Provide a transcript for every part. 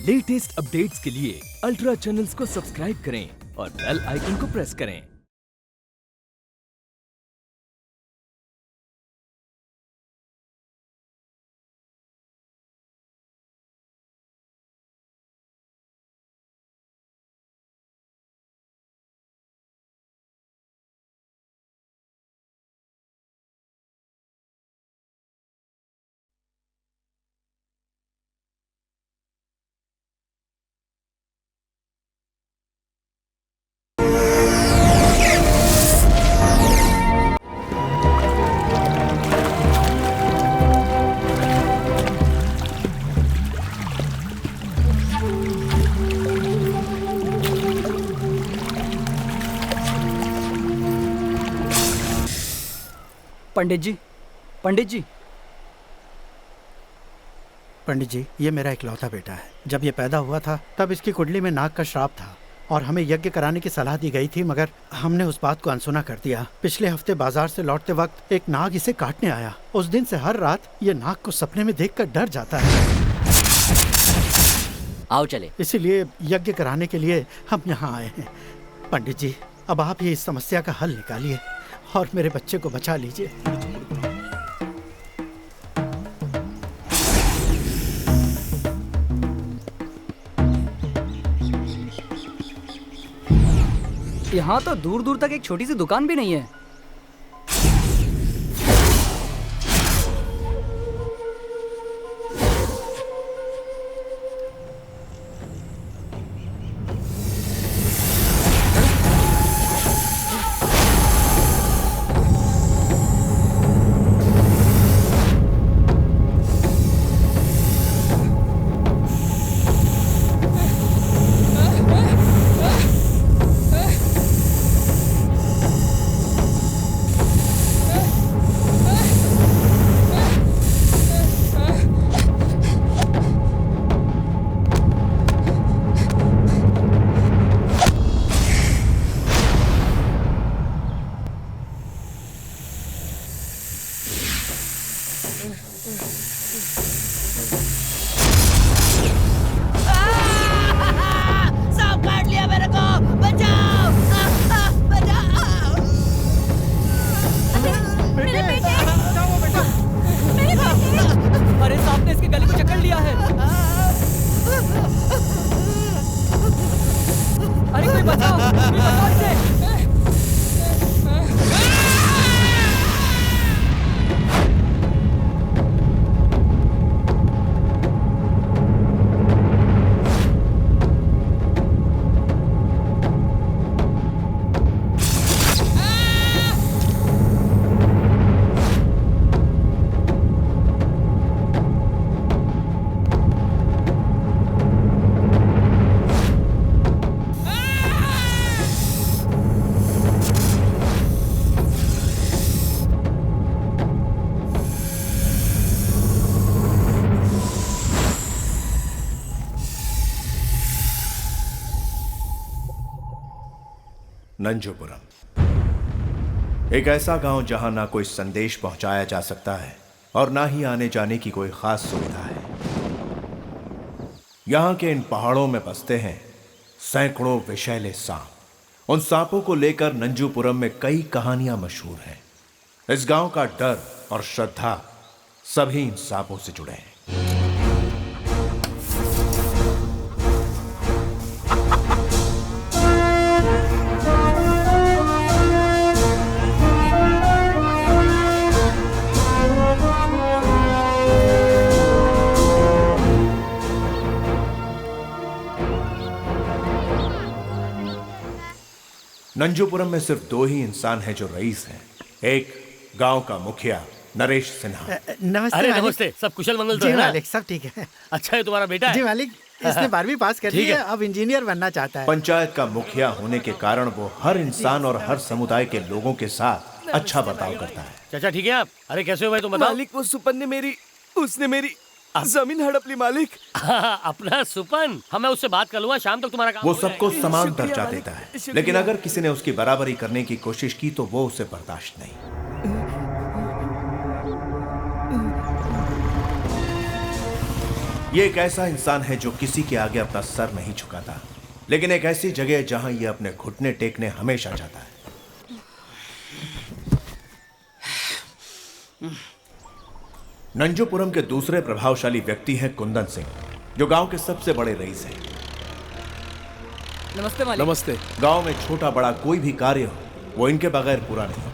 Latest updates के लिए ultra channels को सब्सक्राइब करें और बेल आइकन को प्रेस करें। पंडित जी, पंडित जी, पंडित जी, ये मेरा इकलौता बेटा है। जब ये पैदा हुआ था तब इसकी कुंडली में नाग का श्राप था और हमें यज्ञ कराने की सलाह दी गई थी, मगर हमने उस बात को अनसुना कर दिया। पिछले हफ्ते बाजार से लौटते वक्त एक नाग इसे काटने आया। उस दिन से हर रात ये नाग को सपने में देखकर डर जाता है। आओ चले। इसीलिए यज्ञ कराने के लिए हम यहाँ आए हैं। पंडित जी, अब आप ये इस समस्या का हल निकालिए और मेरे बच्चे को बचा लीजिए। यहाँ तो दूर दूर तक एक छोटी सी दुकान भी नहीं है। अरे सांप ने इसके गले को जकड़ लिया है। अरे कोई बचाओ, कोई बचाओ इसे। नंजूपुरम एक ऐसा गांव जहां ना कोई संदेश पहुंचाया जा सकता है और ना ही आने जाने की कोई खास सुविधा है। यहां के इन पहाड़ों में बसते हैं सैकड़ों विषैले सांप। उन सांपों को लेकर नंजूपुरम में कई कहानियां मशहूर हैं। इस गांव का डर और श्रद्धा सभी इन सांपों से जुड़े हैं। नंजूपुरम में सिर्फ दो ही इंसान हैं जो रईस हैं। एक गांव का मुखिया नरेश सिन्हा। नमस्ते। अरे मालिक। नमस्ते, सब कुशल मंगल तो जी है ना? मालिक, सब ठीक है। अच्छा है तुम्हारा बेटा है? जी मालिक, इसने 12वीं पास कर ली ठीक है, है। अब इंजीनियर बनना चाहता है। पंचायत का मुखिया होने के कारण वो हर इंसान और हर समुदाय के लोगों के साथ अच्छा बर्ताव करता है। चाचा ठीक है आप? अरे कैसे हो भाई तुम बताओ? मालिक, वो सुपन ने उसने मेरी जमीन हड़प ली मालिक। अपना सुपन, मैं उससे बात कर लूंगा, शाम तक तुम्हारा काम वो हो सबको जाएगा। समान दर्जा देता है, लेकिन अगर किसी ने उसकी बराबरी करने की कोशिश की तो वो उसे बर्दाश्त नहीं। ये एक ऐसा इंसान है जो किसी के आगे अपना सर नहीं झुकाता, लेकिन एक ऐसी जगह है जहां ये अपने घुटने टेकने हमेशा जाता है। नंजूपुरम के दूसरे प्रभावशाली व्यक्ति हैं कुंदन सिंह, जो गांव के सबसे बड़े रईस हैं। नमस्ते मालिक। नमस्ते। गांव में छोटा बड़ा कोई भी कार्य हो, वो इनके बगैर पूरा नहीं होता।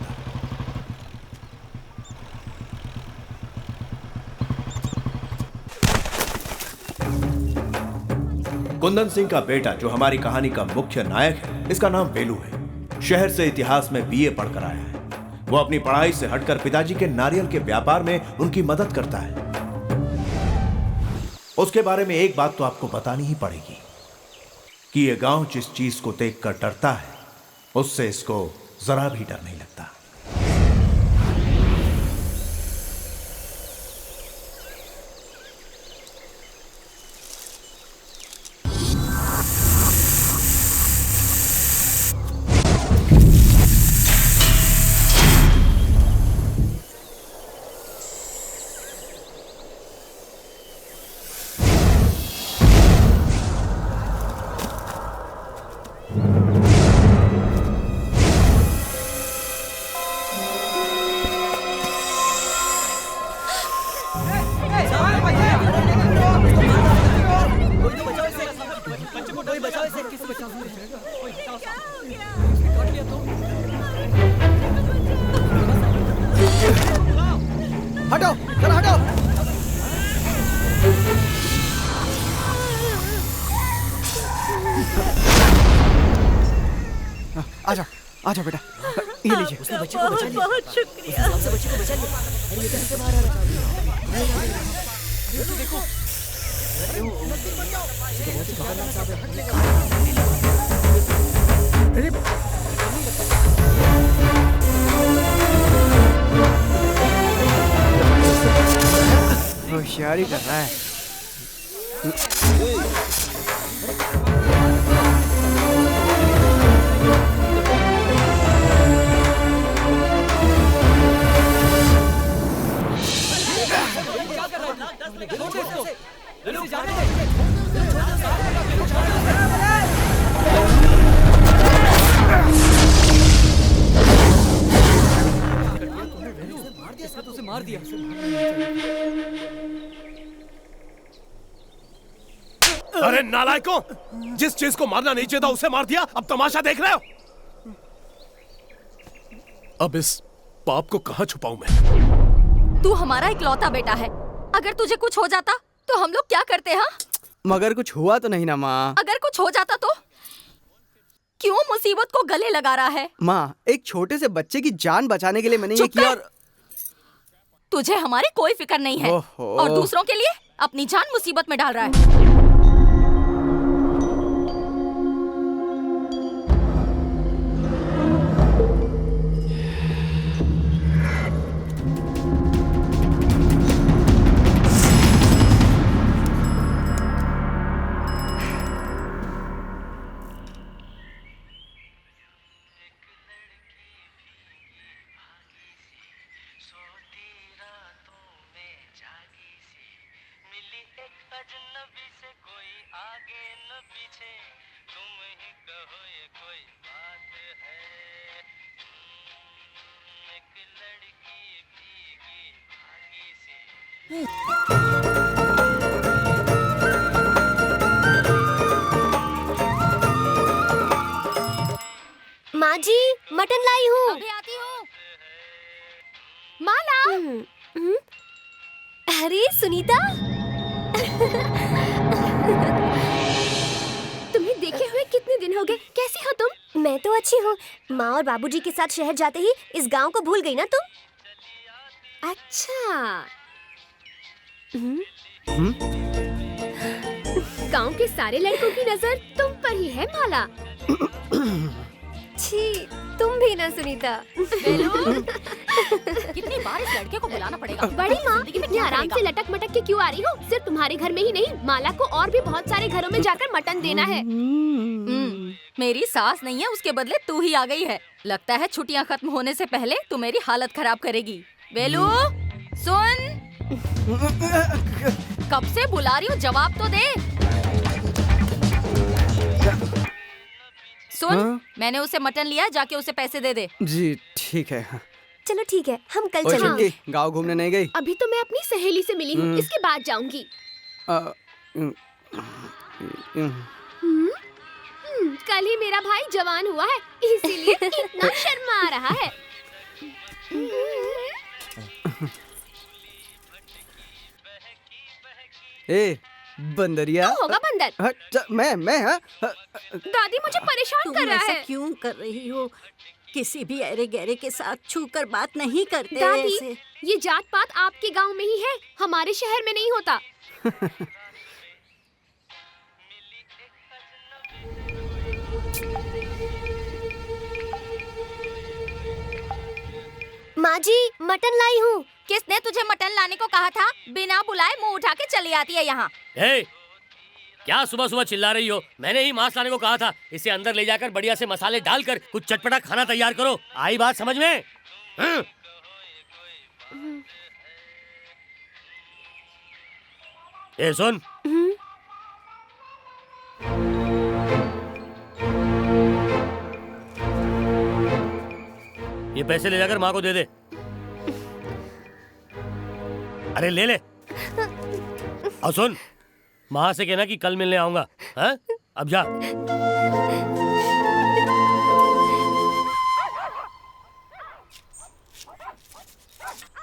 कुंदन सिंह का बेटा, जो हमारी कहानी का मुख्य नायक है, इसका नाम वेलू है। शहर से इतिहास में बीए पढ़कर आया है। वो अपनी पढ़ाई से हटकर पिताजी के नारियल के व्यापार में उनकी मदद करता है। उसके बारे में एक बात तो आपको बतानी ही पड़ेगी कि ये गांव जिस चीज को देखकर डरता है, उससे इसको जरा भी डर नहीं लगता। हटो, चलो हटो। आजा, आजा बेटा, ये लीजिए। उसने बच्चे को बचा लिया। बहुत शुक्रिया। बच्चे को बचा लिया। अरे ये कैसे बाहर आ रहा है? देखो। होशियारी कर रहा है। मार दिया। अरे नालायकों, जिस चीज को मारना नहीं चाहिए था उसे मार दिया, अब तमाशा देख रहे हो? अब इस पाप को कहां छुपाऊं मैं? तू हमारा इकलौता बेटा है। अगर तुझे कुछ हो जाता तो हम लोग क्या करते हैं? मगर कुछ हुआ तो नहीं ना माँ? अगर कुछ हो जाता तो क्यों मुसीबत को गले लगा रहा है? माँ, एक छोटे से बच्चे की जान बचाने के लिए मैंने ये चुप किया। कर। और तुझे हमारी कोई फिक्र नहीं है ओहो। और दूसरों के लिए अपनी जान मुसीबत में डाल रहा है। माँ जी, मटन लाई हूँ। अभी आती हूँ। माला। अरे सुनीता, तुम्हें देखे हुए कितने दिन हो गए? कैसी हो तुम? मैं तो अच्छी हूँ। माँ और बाबूजी के साथ शहर जाते ही इस गांव को भूल गई ना तुम? अच्छा। गांव के सारे लड़कों की नजर तुम पर ही है माला। छी, तुम भी ना सुनीता। कितनी बार इस लड़के को बुलाना पड़ेगा? बड़ी माँ, इतनी आराम से लटक मटक के क्यों आ रही हो? सिर्फ तुम्हारे घर में ही नहीं, माला को और भी बहुत सारे घरों में जाकर मटन देना है। मेरी सास नहीं है, उसके बदले तू ही आ गई है। लगता है छुट्टियां खत्म होने से पहले तू मेरी हालत खराब करेगी। वेलू, सुन। कब से बुला रही हूँ, जवाब तो दे। सुन, हाँ? मैंने उसे मटन लिया, जाके उसे पैसे दे दे। जी ठीक है। चलो ठीक है, हम कल ओए चलेंगे। चुटकी, गाँव घूमने नहीं गई? अभी तो मैं अपनी सहेली से मिली हूँ, इसके बाद जाऊंगी। कल ही मेरा भाई जवान हुआ है, इसीलिए इतना शर्मा रहा है। ए बंदरिया। तू होगा बंदर। मैं हाँ? दादी मुझे परेशान तुम कर रहा ऐसा है। क्यों कर रही हो? किसी भी अरे गहरे के साथ छूकर बात नहीं करते दादी, ऐसे। ये जात पात आपके गांव में ही है, हमारे शहर में नहीं होता। माँ जी, मटन लाई हूँ। किसने तुझे मटन लाने को कहा था? बिना बुलाए मुंह उठा के चली आती है यहाँ। ए, क्या सुबह सुबह चिल्ला रही हो? मैंने ही मांस लाने को कहा था। इसे अंदर ले जाकर बढ़िया से मसाले डालकर कुछ चटपटा खाना तैयार करो। आई बात समझ में? हाँ? ए सुन, ये पैसे ले जाकर माँ को दे दे। अरे ले ले। और सुन, माँ से कहना कि कल मिलने आऊंगा। हाँ? अब जा।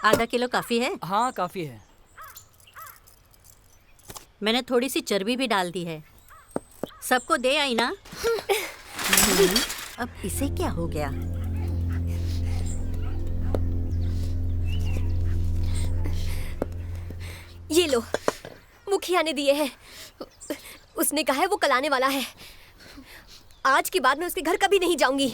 आधा किलो काफी है? हाँ काफी है। मैंने थोड़ी सी चर्बी भी डाल दी है। सबको दे आई ना? अब इसे क्या हो गया? ये लो, मुखिया ने दिए हैं। उसने कहा है वो कल आने वाला है। आज के बाद मैं उसके घर कभी नहीं जाऊंगी।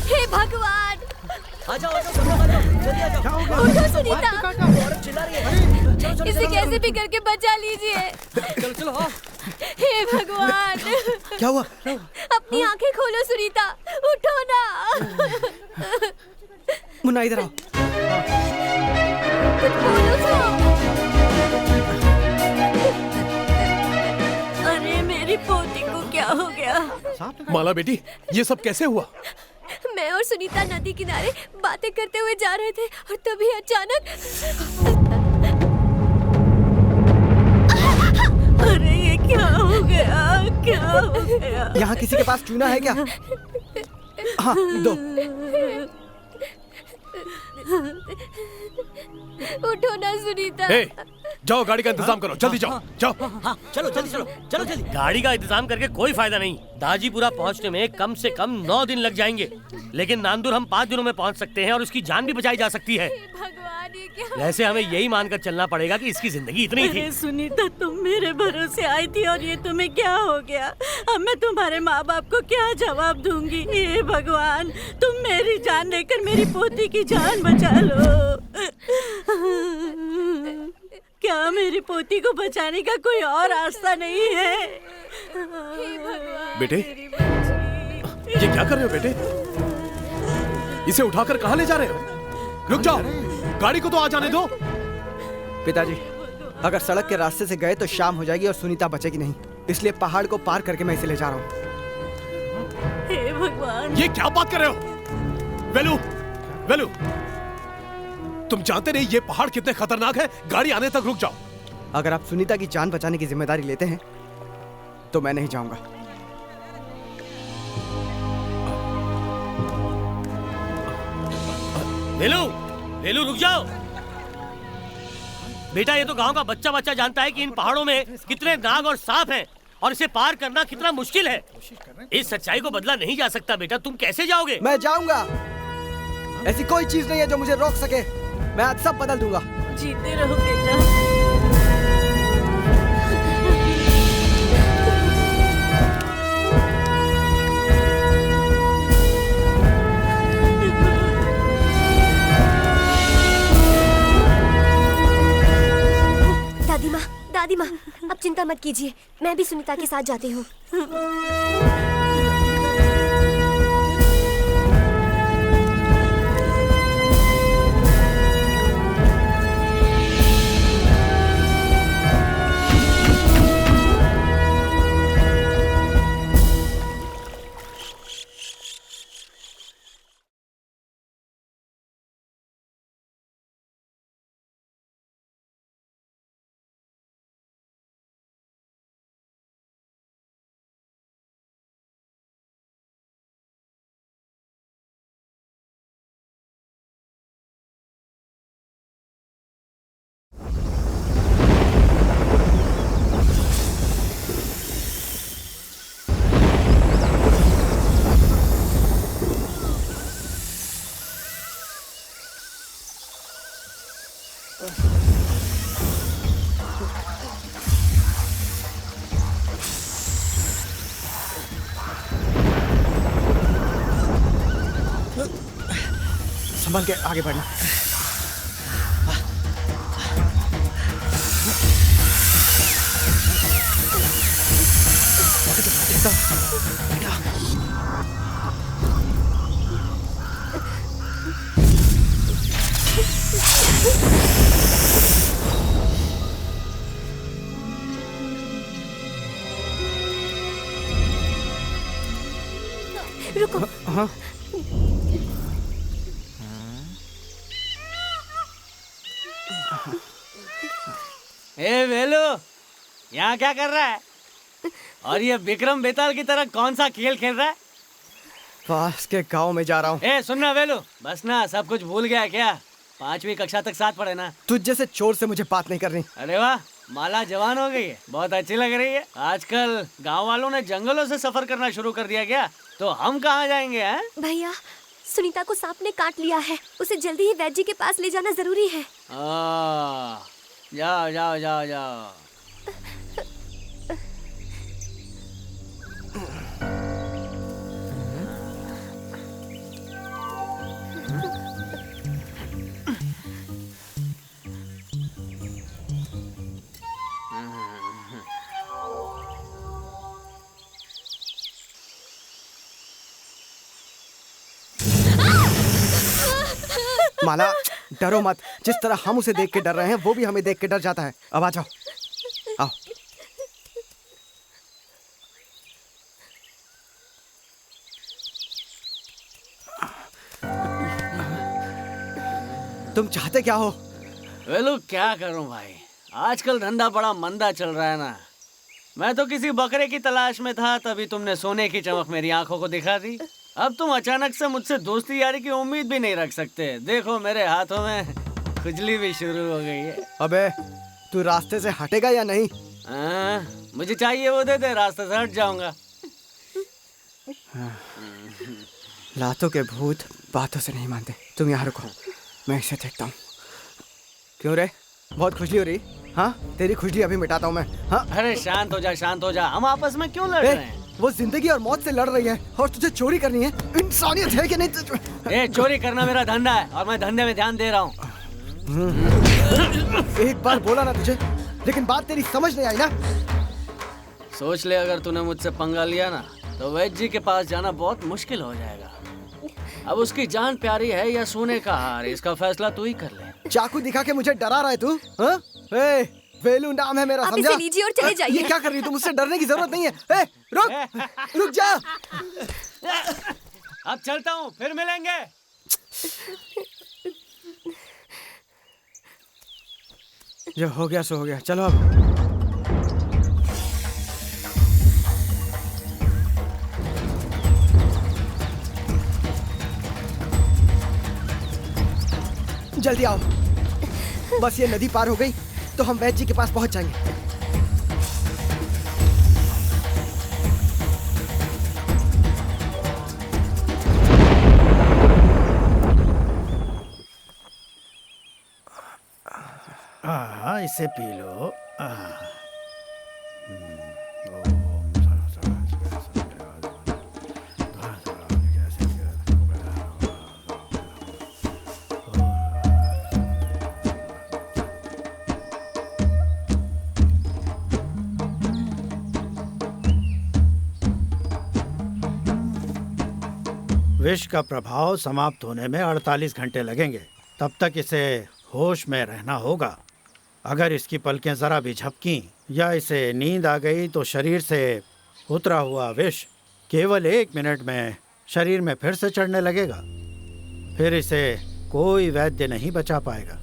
हे भगवान! आ जाओ, जल्दी आ जाओ। उठो सुनीता, इसे कैसे भी करके बचा लीजिए। चलो चलो हाँ। हे भगवान! क्या हुआ? अपनी आंखें खोलो सुनीता, उठो ना। मुन्ना इधर आओ। कुछ बोलो तो। अरे मेरी पोती को क्या हो गया? माला बेटी, ये सब कैसे हुआ? मैं और सुनीता नदी किनारे बातें करते हुए जा रहे थे और तभी अचानक अरे ये क्या हो गया? क्या हो गया? यहाँ किसी के पास चूना है क्या? हाँ दो। उठो ना सुनीता। ए, जाओ गाड़ी का इंतजाम करो, जल्दी जाओ, जाओ। चलो जल्दी चलो, चलो जल्दी। गाड़ी का इंतजाम करके कोई फायदा नहीं। दाजीपुरा पहुंचने में कम से कम 9 दिन लग जाएंगे, लेकिन नांदुर हम 5 दिनों में पहुंच सकते हैं और उसकी जान भी बचाई जा सकती है। भगवान, ये क्या? वैसे हमें यही मानकर चलना पड़ेगा कि इसकी जिंदगी इतनी थी। अरे सुनीता, तुम मेरे भरोसे आई थी और ये तुम्हें क्या हो गया? अब मैं तुम्हारे माँ बाप को क्या जवाब दूंगी? हे भगवान, तुम मेरी जान लेकर मेरी पोती की जान बचा लो। क्या मेरी पोती को बचाने का कोई और रास्ता नहीं है? बेटे, ये क्या कर रहे हो बेटे? इसे उठाकर कहाँ ले जा रहे हो? रुक जाओ, गाड़ी को तो आ जाने दो। पिताजी, अगर सड़क के रास्ते से गए तो शाम हो जाएगी और सुनीता बचेगी नहीं, इसलिए पहाड़ को पार करके मैं इसे ले जा रहा हूँ। हे भगवान, ये क्या बात कर रहे हो? वेलू, वेलू, तुम जानते नहीं ये पहाड़ कितने खतरनाक है? गाड़ी आने तक रुक जाओ। अगर आप सुनीता की जान बचाने की जिम्मेदारी लेते हैं तो मैं नहीं जाऊंगा। वेलू, वेलू रुक जाओ। बेटा, ये तो गांव का बच्चा बच्चा जानता है कि इन पहाड़ों में कितने नाग और सांप हैं और इसे पार करना कितना मुश्किल है। इस सच्चाई को बदला नहीं जा सकता बेटा, तुम कैसे जाओगे? मैं जाऊंगा। ऐसी कोई चीज नहीं है जो मुझे रोक सके। मैं आज सब बदल दूंगा। जीते रहो बेटा। दादी माँ, अब चिंता मत कीजिए, मैं भी सुनीता के साथ जाती हूँ। संभल के आगे बढ़ना। रुको। हाँ ए वेलू, यहाँ क्या कर रहा है? और ये विक्रम बेताल की तरह कौन सा खेल खेल रहा है? पास के गांव में जा रहा हूँ। ए सुनना वेलू, बस ना सब कुछ भूल गया क्या? 5वीं कक्षा तक साथ पढ़े ना। तुझ जैसे चोर से मुझे बात नहीं करनी। अरे वाह, माला जवान हो गई है, बहुत अच्छी लग रही है। आजकल गांव वालों ने जंगलों से सफर करना शुरू कर दिया क्या? तो हम कहाँ जाएंगे? हैं भैया, सुनीता को सांप ने काट लिया है, उसे जल्दी ही वैद्य जी के पास ले जाना जरूरी है। जाओ जाओ जाओ जाओ। माला, डरो मत। जिस तरह हम उसे देख के डर रहे हैं, वो भी हमें देख के डर जाता है। अब आ जाओ, आओ। तुम चाहते क्या हो? वेलू, क्या करूं भाई, आजकल धंधा बड़ा मंदा चल रहा है ना। मैं तो किसी बकरे की तलाश में था, तभी तुमने सोने की चमक मेरी आंखों को दिखा दी। अब तुम अचानक से मुझसे दोस्ती यारी की उम्मीद भी नहीं रख सकते। देखो मेरे हाथों में खुजली भी शुरू हो गई है। अबे, तू रास्ते से हटेगा या नहीं? मुझे चाहिए वो दे दे, रास्ते से हट जाऊंगा। लातों के भूत बातों से नहीं मानते। तुम यहाँ रुको, मैं इसे देखता हूँ। क्यों रे, बहुत खुजली हो रही? हाँ, तेरी खुजली अभी मिटाता हूँ मैं। हाँ, अरे शांत हो जा, शांत हो जा। हम आपस में क्यों लड़ रहे हैं? वो जिंदगी और मौत से लड़ रही है और तुझे चोरी करनी है। इंसानियत है कि नहीं? ए, चोरी करना मेरा धंधा है और मैं धंधे में ध्यान दे रहा हूँ। एक बार बोला ना तुझे, लेकिन बात तेरी समझ नहीं आई ना। सोच ले, अगर तूने मुझसे पंगा लिया ना तो वैद्य जी के पास जाना बहुत मुश्किल हो जाएगा। अब उसकी जान प्यारी है या सोने का हार, इसका फैसला तू ही कर ले। चाकू दिखा के मुझे डरा रहा है तू? हाँ? वेलू नाम है मेरा, आप समझा? इसे लीजिए और चले जाइए। ये क्या कर रही है? तुम मुझसे डरने की जरूरत नहीं है। रुक, रुक जा। अब चलता हूँ, फिर मिलेंगे। जो हो गया सो हो गया, चलो अब। जल्दी आओ, बस ये नदी पार हो गई तो हम वैद्य जी के पास पहुंच जाएंगे। इसे पी लो। विष का प्रभाव समाप्त होने में 48 घंटे लगेंगे। तब तक इसे होश में रहना होगा। अगर इसकी पलकें ज़रा भी झपकीं या इसे नींद आ गई तो शरीर से उतरा हुआ विष केवल 1 मिनट में शरीर में फिर से चढ़ने लगेगा। फिर इसे कोई वैद्य नहीं बचा पाएगा।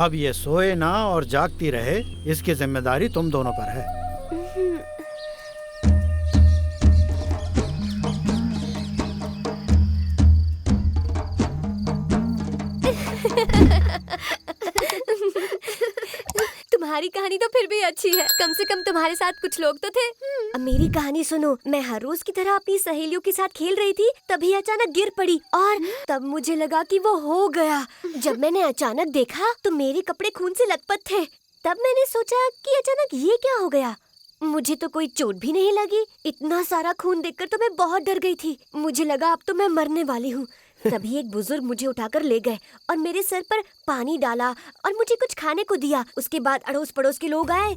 अब ये सोए ना और जागती रहे, इसकी जिम्मेदारी तुम दोनों पर है। तुम्हारी कहानी तो फिर भी अच्छी है। कम से कम तुम्हारे साथ कुछ लोग तो थे। अब मेरी कहानी सुनो। मैं हर रोज की तरह अपनी सहेलियों के साथ खेल रही थी, तभी अचानक गिर पड़ी और तब मुझे लगा कि वो हो गया। जब मैंने अचानक देखा तो मेरे कपड़े खून से लथपथ थे। तब मैंने सोचा कि अचानक ये क्या हो गया। मुझे तो कोई चोट भी नहीं लगी। इतना सारा खून देखकर तो मैं बहुत डर गई थी। मुझे लगा अब तो मैं मरने वाली हूँ। तभी एक बुजुर्ग मुझे उठाकर ले गए और मेरे सर पर पानी डाला और मुझे कुछ खाने को दिया। उसके बाद अड़ोस पड़ोस के लोग आए,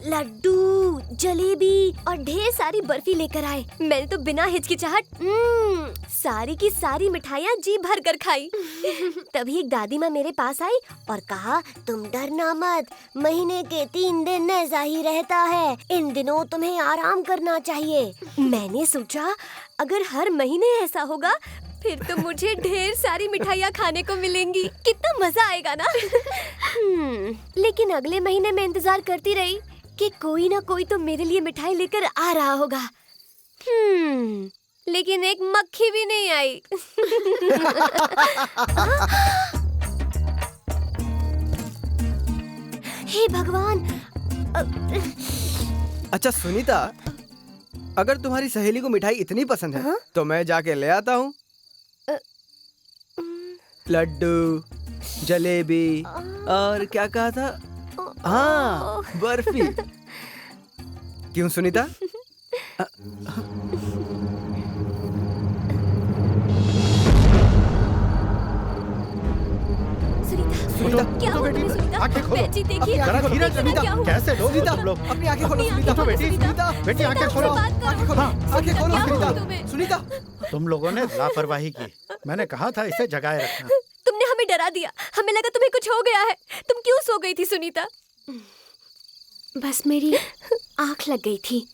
लड्डू, जलेबी और ढेर सारी बर्फी लेकर आए। मैंने तो बिना हिचकिचाहट सारी की सारी मिठाइयाँ जी भर कर खाई। तभी एक दादी माँ मेरे पास आई और कहा, तुम डरना मत, महीने के 3 दिन ऐसा ही रहता है, इन दिनों तुम्हें आराम करना चाहिए। मैंने सोचा अगर हर महीने ऐसा होगा फिर तो मुझे ढेर सारी मिठाइयाँ खाने को मिलेंगी। कितना मजा आएगा ना। लेकिन अगले महीने मैं इंतजार करती रही कि कोई ना कोई तो मेरे लिए मिठाई लेकर आ रहा होगा। लेकिन एक मक्खी भी नहीं आई। हे भगवान। अच्छा सुनीता, अगर तुम्हारी सहेली को मिठाई इतनी पसंद है तो मैं जाके ले आता हूँ। लड्डू, जलेबी और क्या कहा था? हाँ, बर्फी। क्यों सुनीता? सुनीता, क्या हुआ तुम्हें सुनीता? आंखें खोलो। बेटी देखिए, जरा धीरे से सुनीता, क्या हुआ? कैसे लोग सुनीता, तुम लोग? अपनी आंखें खोलो अपनी सुनीता। आंखें खोलो, बेटी, सुनीता। बेटी आंखें खोलो। आंखें खोलो, आंखें खोलो क्या हुआ सुनीता। तुम्हें? सुनीता, तुम लोगों ने लापरवाही की। मैंने कहा था इसे जगाए रखना। तुमने हमें डरा दिया। हमें लगा तुम्हें कुछ हो गया है। तुम क्यों सो गई थी सुनीता? बस मेरी आंख लग गई थी।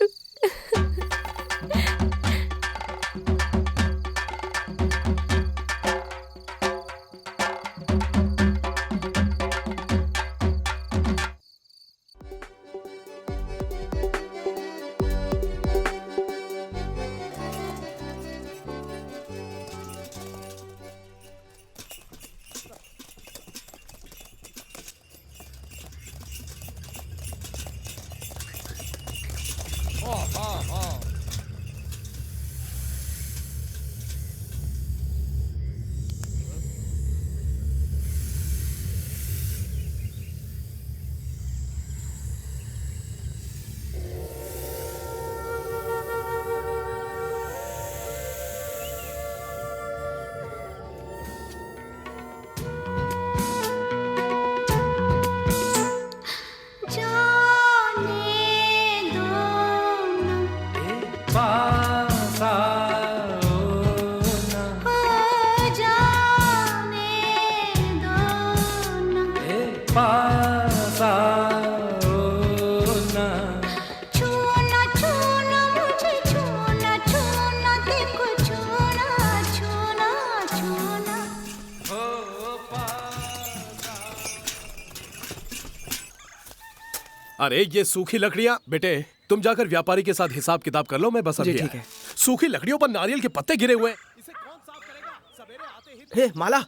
अरे ये सूखी लकड़ियां, बेटे तुम जाकर व्यापारी के साथ हिसाब किताब कर लो, मैं बस अभी ठीक है। सूखी लकड़ियों पर नारियल के पत्ते गिरे हुए हैं। इसे कौन साफ करेगा? सवेरे आते ही हे माला,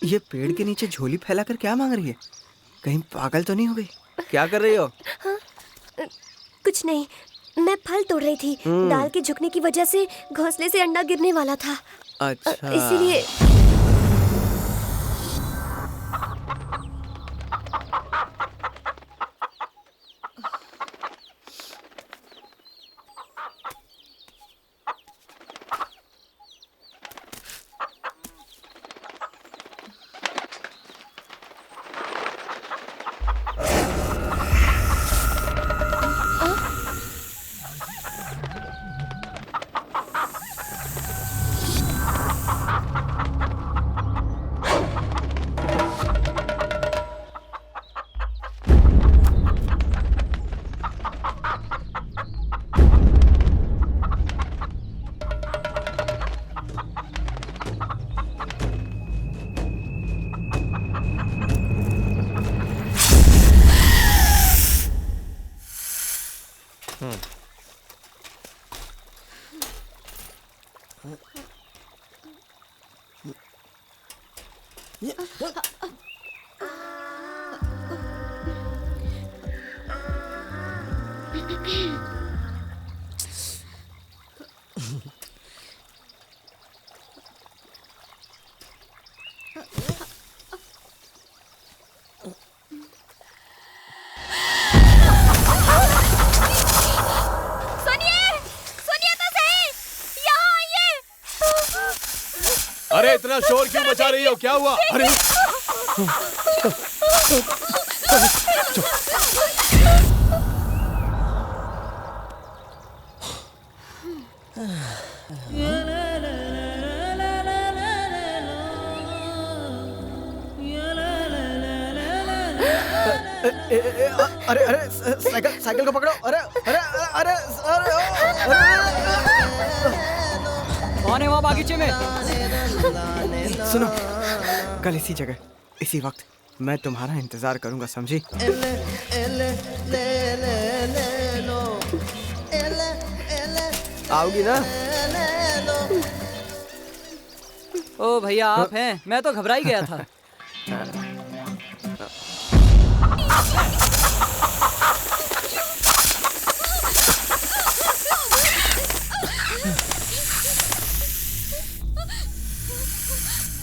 ये पेड़ के नीचे झोली फैलाकर क्या मांग रही है? कहीं पागल तो नहीं हो गई? क्या कर रही हो? कुछ नहीं, मैं फल तोड़ रही थी। डाल के झुकने की वजह से घोंसले से अंडा गिरने वाला था। अच्छा, इसीलिए। अरे इतना शोर क्यों मचा रही हो? क्या हुआ? अरे अरे अरे साइकिल साइकिल को पकड़ो। अरे अरे अरे कौन है वहाँ बागीचे में? सुनो, कल इसी जगह इसी वक्त मैं तुम्हारा इंतजार करूंगा, समझी? आओगी ना? ओ भैया आप हैं? मैं तो घबरा ही गया था।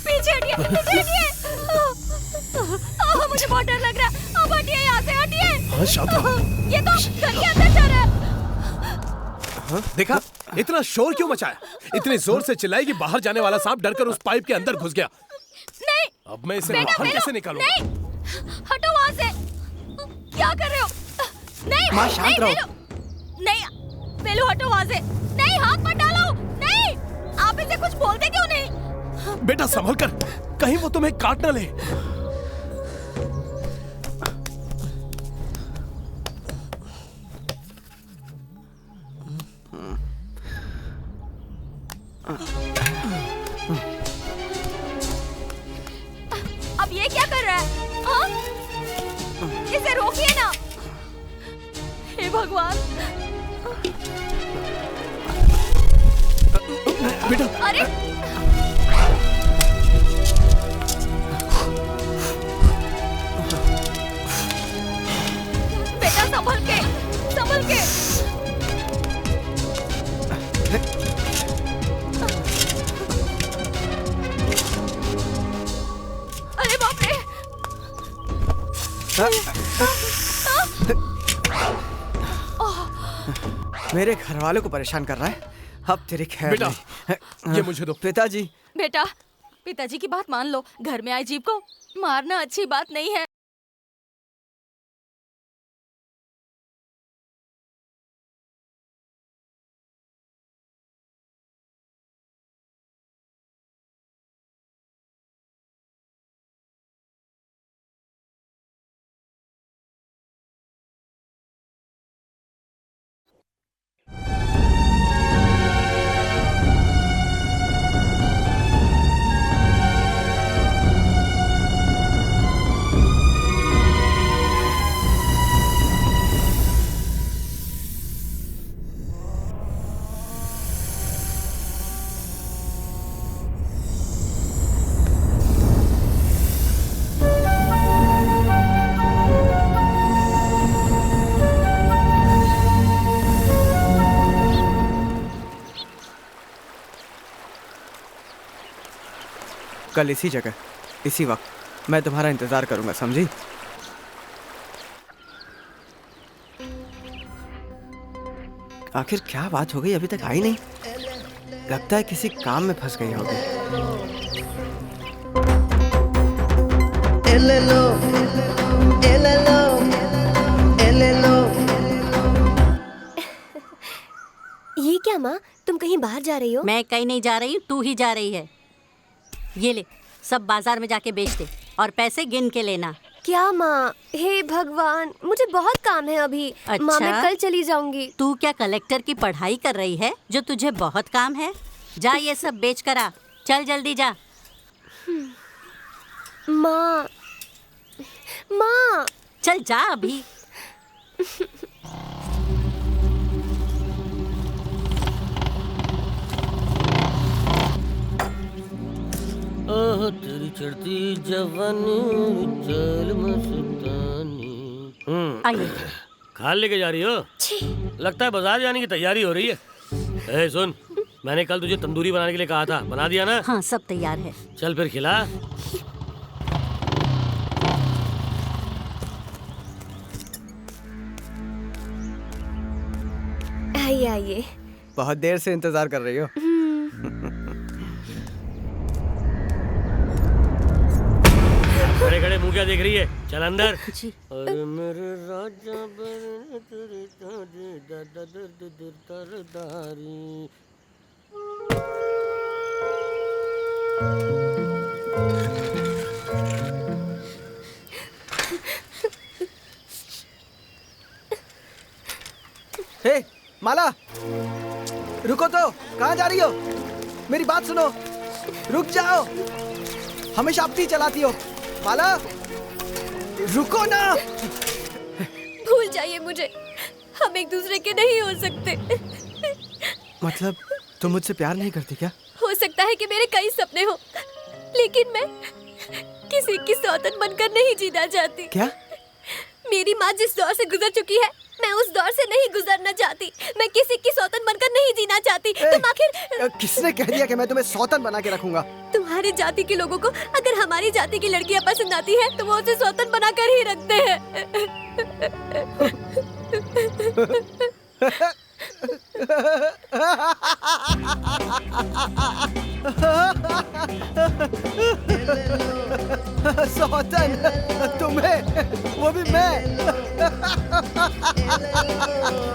पीछे हटिए, पीछे हटिए। मुझे बहुत डर लग रहा है। अब हटिए यहाँ से, हटिए। हाँ शांता, ये तो घर के अंदर जा रहा है। देखा इतना शोर क्यों मचाया? इतनी जोर से चिल्लाई कि बाहर जाने वाला सांप डरकर उस पाइप के अंदर घुस गया। नहीं, अब मैं इसे बाहर कैसे निकालूंगा? नहीं, हटो वहाँ से। क्या कर रहे हो? नहीं, माँ शांत रहो। नहीं, बेलू हटो वहाँ से। नहीं, हाथ मत डालो। नहीं, आप इसे कुछ बोलते क्यों नहीं? बेटा संभल कर, कहीं वो तुम्हें काट ना ले। अब ये क्या कर रहा है? हाँ? इसे रोकिए ना। हे भगवान। बेटा अरे बेटा संभल के, संभल के। अरे बाप रे। मेरे घर वालों को परेशान कर रहा है। अब तेरी खैर बेटा, नहीं। ये मुझे दो। पिताजी। बेटा, पिताजी की बात मान लो। घर में आए जीव को मारना अच्छी बात नहीं है। कल इसी जगह इसी वक्त मैं तुम्हारा इंतजार करूंगा, समझी? आखिर क्या बात हो गई? अभी तक आई नहीं। लगता है किसी काम में फंस गई होगी। ये क्या माँ, तुम कहीं बाहर जा रही हो? मैं कहीं नहीं जा रही, तू ही जा रही है। ये ले, सब बाजार में जाके बेच दे और पैसे गिन के लेना। क्या माँ? हे भगवान, मुझे बहुत काम है अभी। अच्छा? माँ मैं कल चली जाऊंगी। तू क्या कलेक्टर की पढ़ाई कर रही है जो तुझे बहुत काम है? जा ये सब बेच कर आ, चल जल्दी जा। माँ, माँ, चल जा अभी। ओह तेरी चढ़ती जवानी चल मस्तानी। आइए, खाल लेके जा रही हो? लगता है बाजार जाने की तैयारी हो रही है। ए सुन, मैंने कल तुझे तंदूरी बनाने के लिए कहा था, बना दिया ना? हाँ सब तैयार है। चल फिर खिला। आइए आइए। बहुत देर से इंतजार कर रही हो। खड़े खड़े मुंह क्या देख रही है? चल अंदर। जी। अरे मेरे राजा हे माला, रुको तो, कहाँ जा रही हो? मेरी बात सुनो, रुक जाओ। हमेशा अपनी चलाती हो। माला, रुको ना। भूल जाइए मुझे, हम एक दूसरे के नहीं हो सकते। मतलब तुम मुझसे प्यार नहीं करती क्या? हो सकता है कि मेरे कई सपने हो, लेकिन मैं किसी की सौतन बनकर नहीं जीना चाहती। क्या? मेरी माँ जिस दौर से गुजर चुकी है, मैं उस दौर से नहीं गुजरना चाहती। मैं किसी की सौतन बनकर नहीं जीना चाहती। तुम आखिर किसने कह दिया कि मैं तुम्हें सौतन बना के रखूंगा? तुम्हारी जाति के लोगों को अगर हमारी जाति की लड़कियां पसंद आती है तो वो उसे सौतन बनाकर ही रखते हैं। सौतन तुम्हें, वो भी मैं।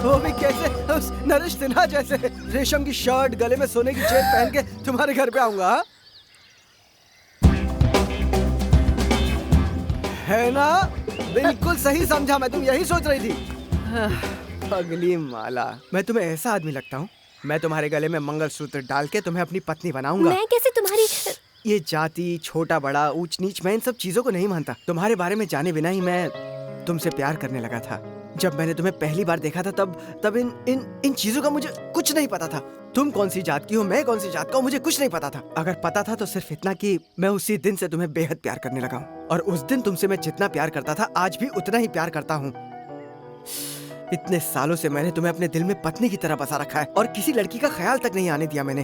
वो भी कैसे? उस नरेश सिन्हा जैसे रेशम की शर्ट, गले में सोने की चेन पहन के तुम्हारे घर पे आऊंगा। है ना? बिल्कुल सही समझा मैं, तुम यही सोच रही थी। अगली माला, मैं तुम्हें ऐसा आदमी लगता हूँ? मैं तुम्हारे गले में मंगलसूत्र डाल के तुम्हें अपनी पत्नी बनाऊंगा। मैं कैसे तुम्हारी? ये जाति, छोटा बड़ा, ऊंच नीच, मैं इन सब चीजों को नहीं मानता। तुम्हारे बारे में जाने बिना ही मैं तुमसे प्यार करने लगा था। जब मैंने तुम्हें पहली बार देखा था तब इन चीजों का मुझे कुछ नहीं पता था। तुम कौन सी जात की हो, मैं कौन सी जात का हूँ, मुझे कुछ नहीं पता था। अगर पता था तो सिर्फ इतना कि मैं उसी दिन से तुम्हें बेहद प्यार करने लगा हूँ। और उस दिन तुमसे मैं जितना प्यार करता था, आज भी उतना ही प्यार करता हूँ। इतने सालों से मैंने तुम्हें अपने दिल में पत्नी की तरह बसा रखा है और किसी लड़की का ख्याल तक नहीं आने दिया मैंने।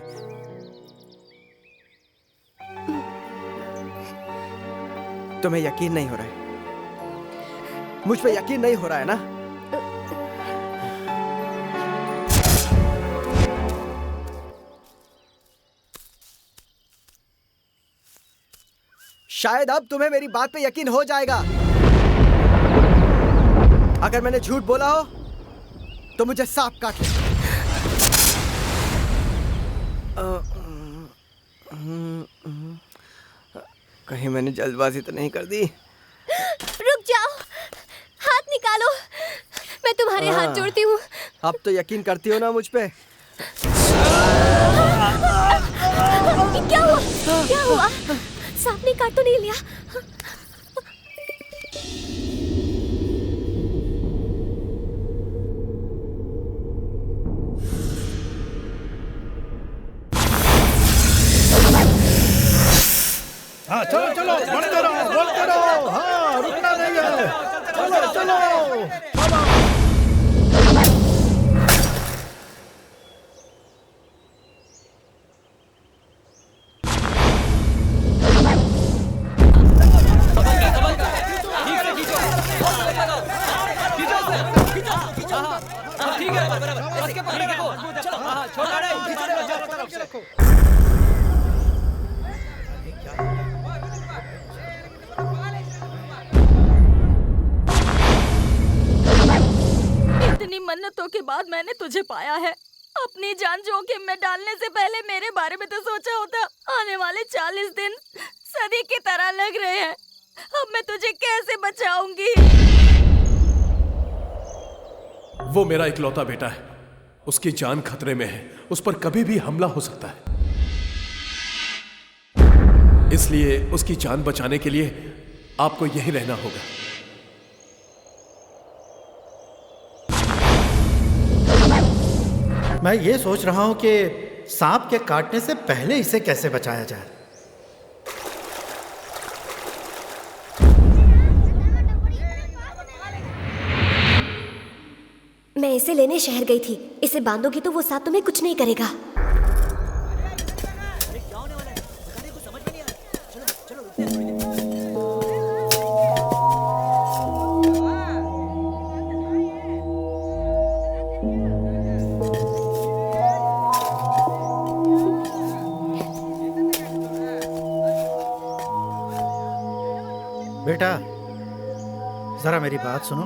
तुम्हें यकीन नहीं हो रहा है? मुझ पे यकीन नहीं हो रहा है ना? शायद अब तुम्हें मेरी बात पे यकीन हो जाएगा। अगर मैंने झूठ बोला हो तो मुझे सांप काट ले। कहीं मैंने जल्दबाजी तो नहीं कर दी? रुक जाओ, हाथ निकालो, मैं तुम्हारे हाथ जोड़ती हूँ। अब तो यकीन करती हो ना मुझ पे? क्या हुआ? क्या हुआ? सांप ने काट तो नहीं लिया? हाँ चलो चलो, बढ़ते रहो, हाँ रुकना नहीं है। चलो चलो चलो। इतनी मन्नतों के बाद मैंने तुझे पाया है। अपनी जान जोखिम में डालने से पहले मेरे बारे में तो सोचा होता। आने वाले 40 दिन सदी की तरह लग रहे हैं। अब मैं तुझे कैसे बचाऊंगी? वो मेरा इकलौता बेटा है, उसकी जान खतरे में है, उस पर कभी भी हमला हो सकता है। इसलिए उसकी जान बचाने के लिए आपको यहीं रहना होगा। मैं ये सोच रहा हूं कि सांप के काटने से पहले इसे कैसे बचाया जाए। इसे लेने शहर गई थी। इसे बांधोगी तो वो सांप तुम्हें कुछ नहीं करेगा। बेटा जरा मेरी बात सुनो।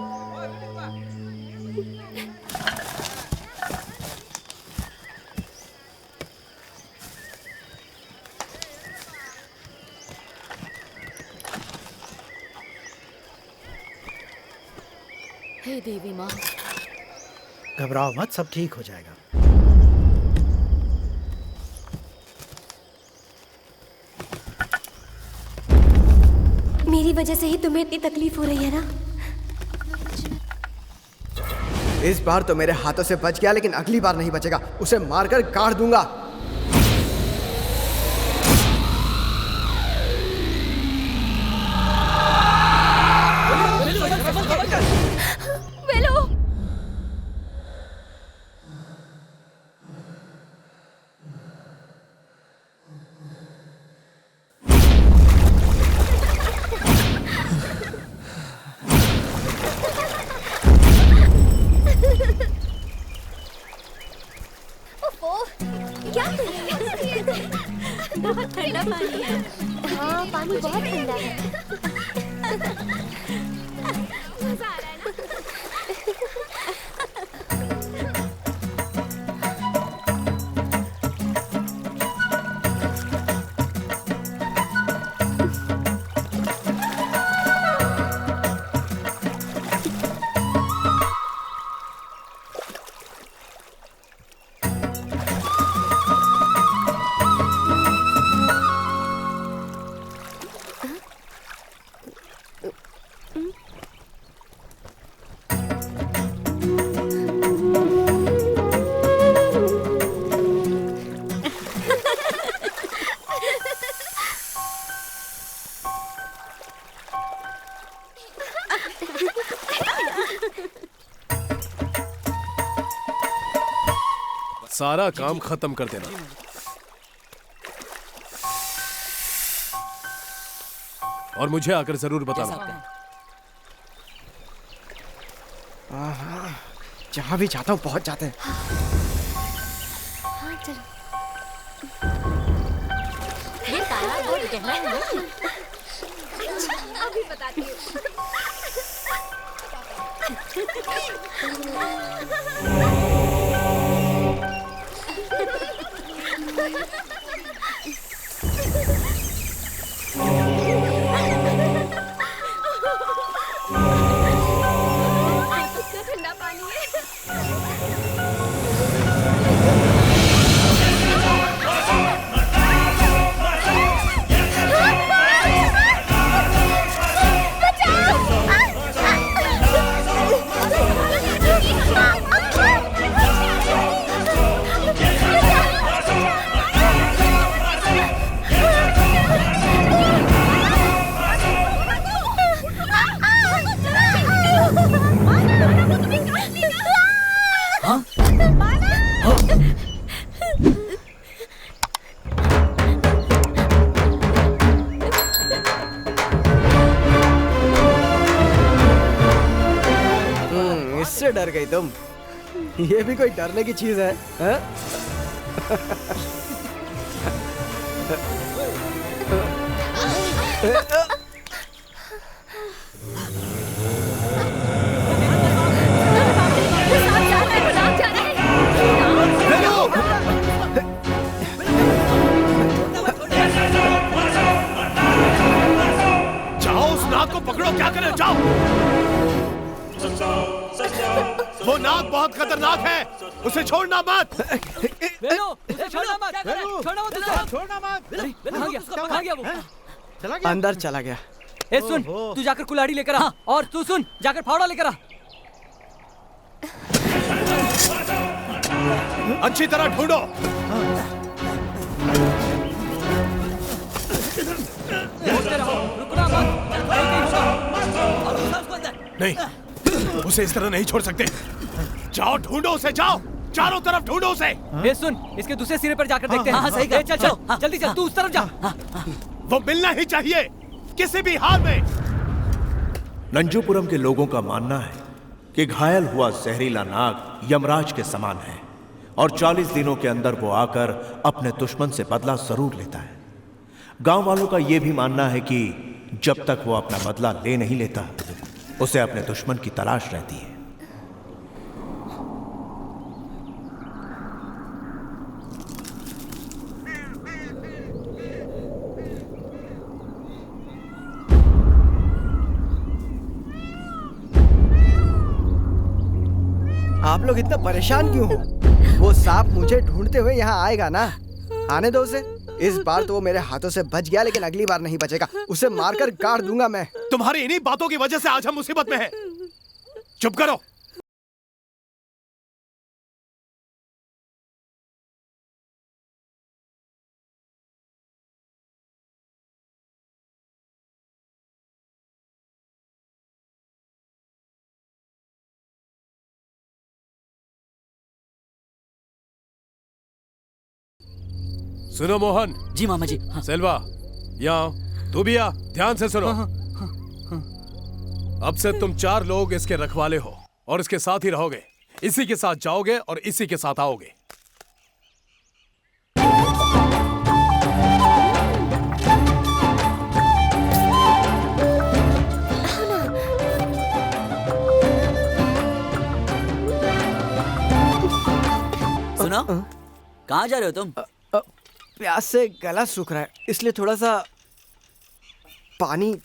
हे देवी माँ। घबराओ मत, सब ठीक हो जाएगा। मेरी वजह से ही तुम्हें इतनी तकलीफ हो रही है ना? इस बार तो मेरे हाथों से बच गया, लेकिन अगली बार नहीं बचेगा। उसे मारकर गाड़ दूंगा। वेलो। क्या बहुत ठंडा पानी है। हाँ, पानी बहुत ठंडा है। मजा आ रहा है ना? सारा काम खत्म कर देना। और मुझे आकर जरूर बताना। जहां भी जाता हूँ पहुंच जाते हैं। हाँ चलो। ये तालाब बहुत गहरा है ना? अभी बताती हूँ। ठंडा पानी है। इससे डर गई तुम? ये भी कोई डरने की चीज है? हाँ? जाओ उस नाग को पकड़ो। क्या करें? जाओ। वो नाग बहुत खतरनाक है, उसे छोड़ना मत। वेलो, उसे छोड़ना मत। छोड़ना मत उसे। छोड़ना मत। कहाँ गया वो? चला गया? अंदर चला गया। ए सुन, तू जाकर कुल्हाड़ी लेकर आ। और तू सुन, जाकर फावड़ा लेकर आ। अच्छी तरह ढूंढो। रुकना मत। नहीं, उसे इस तरह नहीं छोड़ सकते। जाओ ढूंढो उसे, जाओ चारों तरफ ढूंढो उसे। ये सुन, इसके दूसरे सिरे पर जाकर देखते हैं। हाँ, सही कहा। चल चल जल्दी चल, तू उस तरफ जा। वो मिलना ही चाहिए किसी भी हाल में। नंजूपुरम के लोगों का मानना है कि घायल हुआ जहरीला नाग यमराज के समान है और 40 दिनों के अंदर वो आकर अपने दुश्मन से बदला जरूर लेता है। गांव वालों का यह भी मानना है कि जब तक वो अपना बदला ले नहीं लेता उसे अपने दुश्मन की तलाश रहती है। आप लोग इतना परेशान क्यों हो? वो सांप मुझे ढूंढते हुए यहाँ आएगा ना, आने दो उसे। इस बार तो वो मेरे हाथों से बच गया, लेकिन अगली बार नहीं बचेगा। उसे मारकर गाड़ दूंगा मैं। तुम्हारी इन्हीं बातों की वजह से आज हम मुसीबत में हैं। चुप करो। सुनो मोहन। जी मामा जी। हाँ। सेल्वा, यहाँ तू भी आ, ध्यान से सुनो। अब से तुम 4 लोग इसके रखवाले हो और इसके साथ ही रहोगे। इसी के साथ जाओगे और इसी के साथ आओगे। सुनो, कहाँ जा रहे हो तुम? प्यास से गला सूख रहा है, इसलिए थोड़ा सा पानी।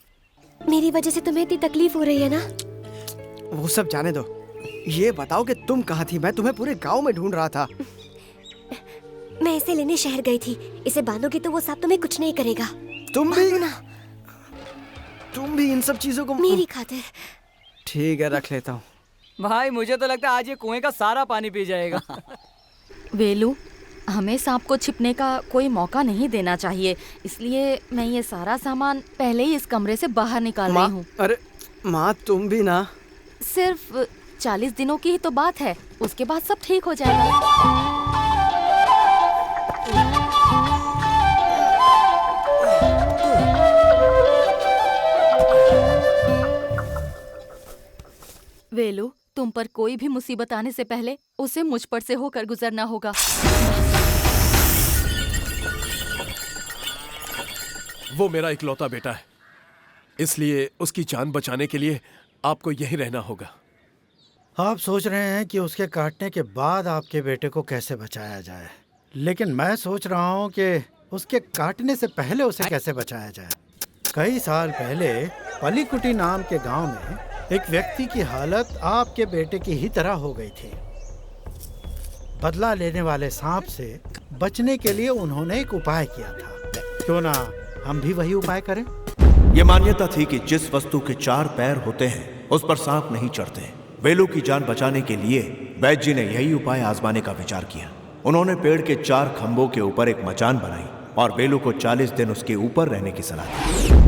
मेरी वजह से तुम्हें इतनी तकलीफ हो रही है ना? वो सब जाने दो। ये बताओ कि तुम कहाँ थी? मैं तुम्हें पूरे गांव में ढूंढ रहा था। मैं इसे लेने शहर गई थी। इसे बांधोगी तो वो सांप तुम्हें कुछ नहीं करेगा। तुम भी इन सब चीजों को मेरी खातिर। ठीक है, रख लेता हूँ। भाई मुझे तो लगता है आज ये कुएं का सारा पानी पी जाएगा। वेलू, हमें सांप को छिपने का कोई मौका नहीं देना चाहिए, इसलिए मैं ये सारा सामान पहले ही इस कमरे से बाहर निकाल रही हूँ। अरे माँ, तुम भी ना। सिर्फ 40 दिनों की ही तो बात है, उसके बाद सब ठीक हो जाएगा। वेलू, तुम पर कोई भी मुसीबत आने से पहले उसे मुझ पर से होकर गुजरना होगा। वो मेरा इकलौता बेटा है, इसलिए उसकी जान बचाने के लिए आपको यहीं रहना होगा। आप सोच रहे हैं कि उसके काटने के बाद आपके बेटे को कैसे बचाया जाए, लेकिन मैं सोच रहा हूँ कि उसके काटने से पहले उसे कैसे बचाया जाए। कई साल पहले पलीकुटी नाम के गांव में एक व्यक्ति की हालत आपके बेटे की ही तरह हो गई थी। बदला लेने वाले सांप से बचने के लिए उन्होंने एक उपाय किया था। क्यों ना हम भी वही उपाय करें? यह मान्यता थी कि जिस वस्तु के 4 पैर होते हैं उस पर सांप नहीं चढ़ते। वेलू की जान बचाने के लिए वैद्य जी ने यही उपाय आजमाने का विचार किया। उन्होंने पेड़ के 4 खंभों के ऊपर एक मचान बनाई और वेलू को 40 दिन उसके ऊपर रहने की सलाह दी।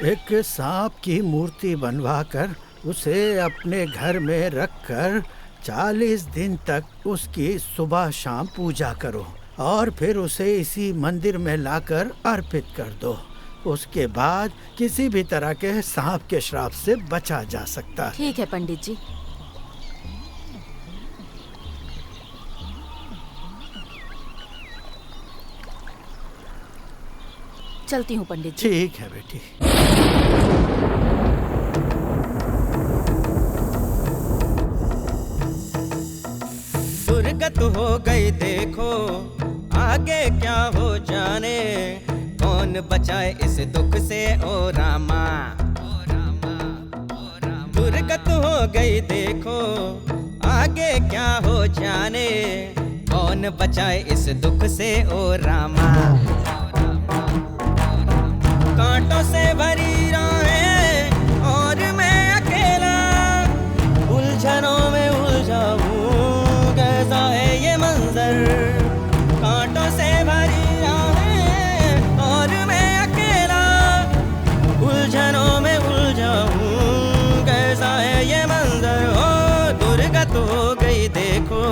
एक सांप की मूर्ति बनवाकर उसे अपने घर में रखकर 40 दिन तक उसकी सुबह शाम पूजा करो और फिर उसे इसी मंदिर में लाकर अर्पित कर दो। उसके बाद किसी भी तरह के सांप के श्राप से बचा जा सकता है। ठीक है पंडित जी। चलती हूँ पंडित जी। ठीक है बेटी। दुर्गत हो गई देखो, आगे क्या हो जाने, कौन बचाए इस दुख से ओ रामा। दुर्गत हो गई देखो, आगे आगे क्या हो जाने, कौन बचाए इस दुख से ओ रामा। कांटों से भरी राहें और मैं अकेला, उलझनों में उलझा हूँ, कैसा है ये मंजर। कांटों से भरी राहें और मैं अकेला, उलझनों में उलझा हूँ, कैसा है ये मंजर। ओ दुर्गत हो गई देखो,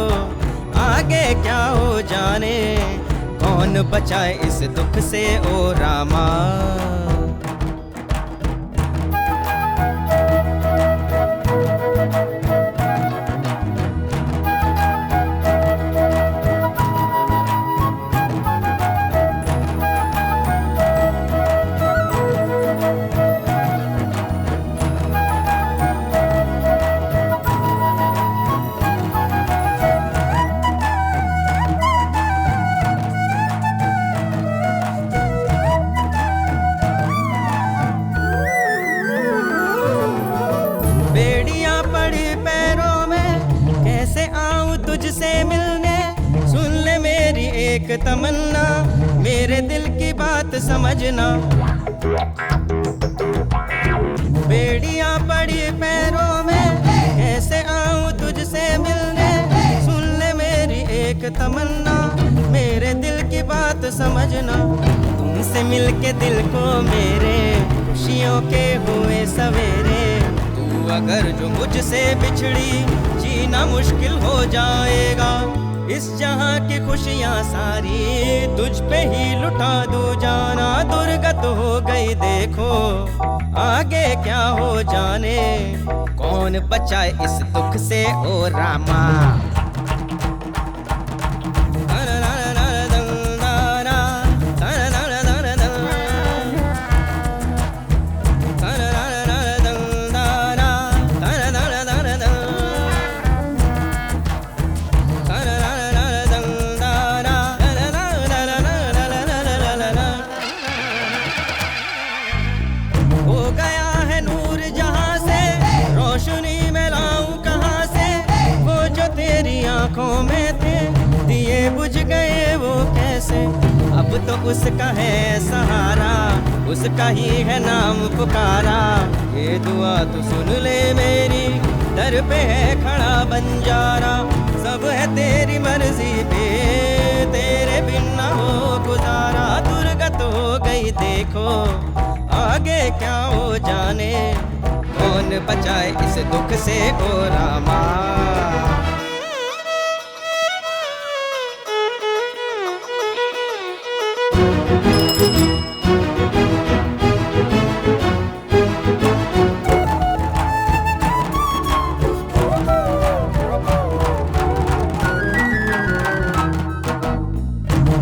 आगे क्या हो जाने, कौन बचाए इस दुख से ओ रामा। बेड़ियां पड़ी पैरों में, कैसे आऊं तुझसे मिलने। सुन ले मेरी एक तमन्ना, मेरे दिल की बात समझना। बेड़ियां पड़ी पैरों में, कैसे आऊं तुझसे मिलने। सुन ले मेरी एक तमन्ना, मेरे दिल की बात समझना। तुमसे मिलके दिल को मेरे खुशियों के हुए सवेरे। अगर जो मुझसे बिछड़ी, जीना मुश्किल हो जाएगा। इस जहां की खुशियां सारी तुझ पे ही लुटा दूं जाना। दुर्गत हो गई देखो, आगे क्या हो जाने, कौन बचाए इस दुख से ओ रामा। आँखों में थे दिए बुझ गए वो कैसे। अब तो उसका है सहारा, उसका ही है नाम पुकारा। ये दुआ तो सुन ले मेरी, दर पे है खड़ा बंजारा। सब है तेरी मर्जी पे, तेरे बिन ना हो गुजारा। दुर्गत हो गई देखो, आगे क्या हो जाने, कौन बचाए इस दुख से ओ रामा।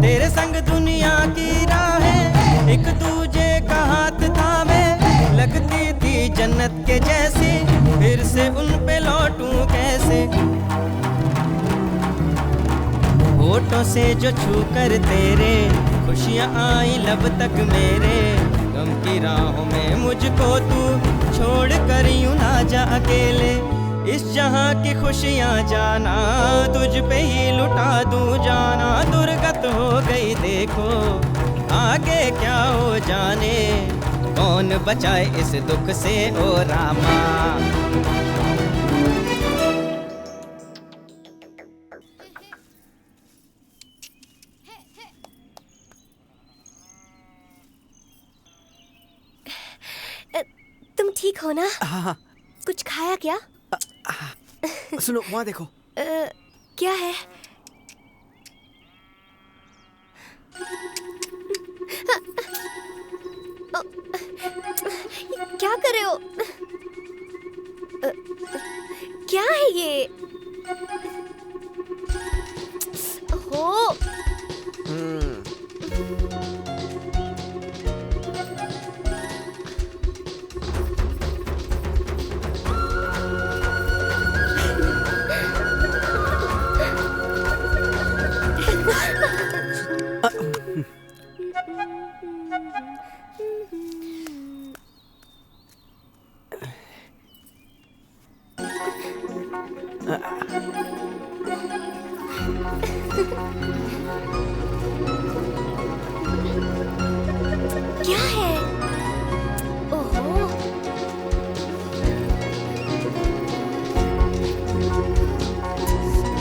तेरे संग दुनिया की राहें, एक दूजे का हाथ थामे, लगती थी जन्नत के जैसी, फिर से उन पे लौटूं कैसे। होठों से जो छू कर तेरे खुशियाँ आई लब तक मेरे। गम की राहों में मुझको तू छोड़ कर यूं ना जा अकेले। इस जहां की खुशियाँ जाना, तुझ पे ही लुटा दूं जाना। दुर्गत हो गई देखो, आगे क्या हो जाने, कौन बचाए इस दुख से ओ रामा। तुम ठीक हो ना? हाँ। कुछ खाया क्या? सुनो वहाँ देखो। क्या है? क्या कर रहे हो? क्या है ये? हो क्या है? ओहो,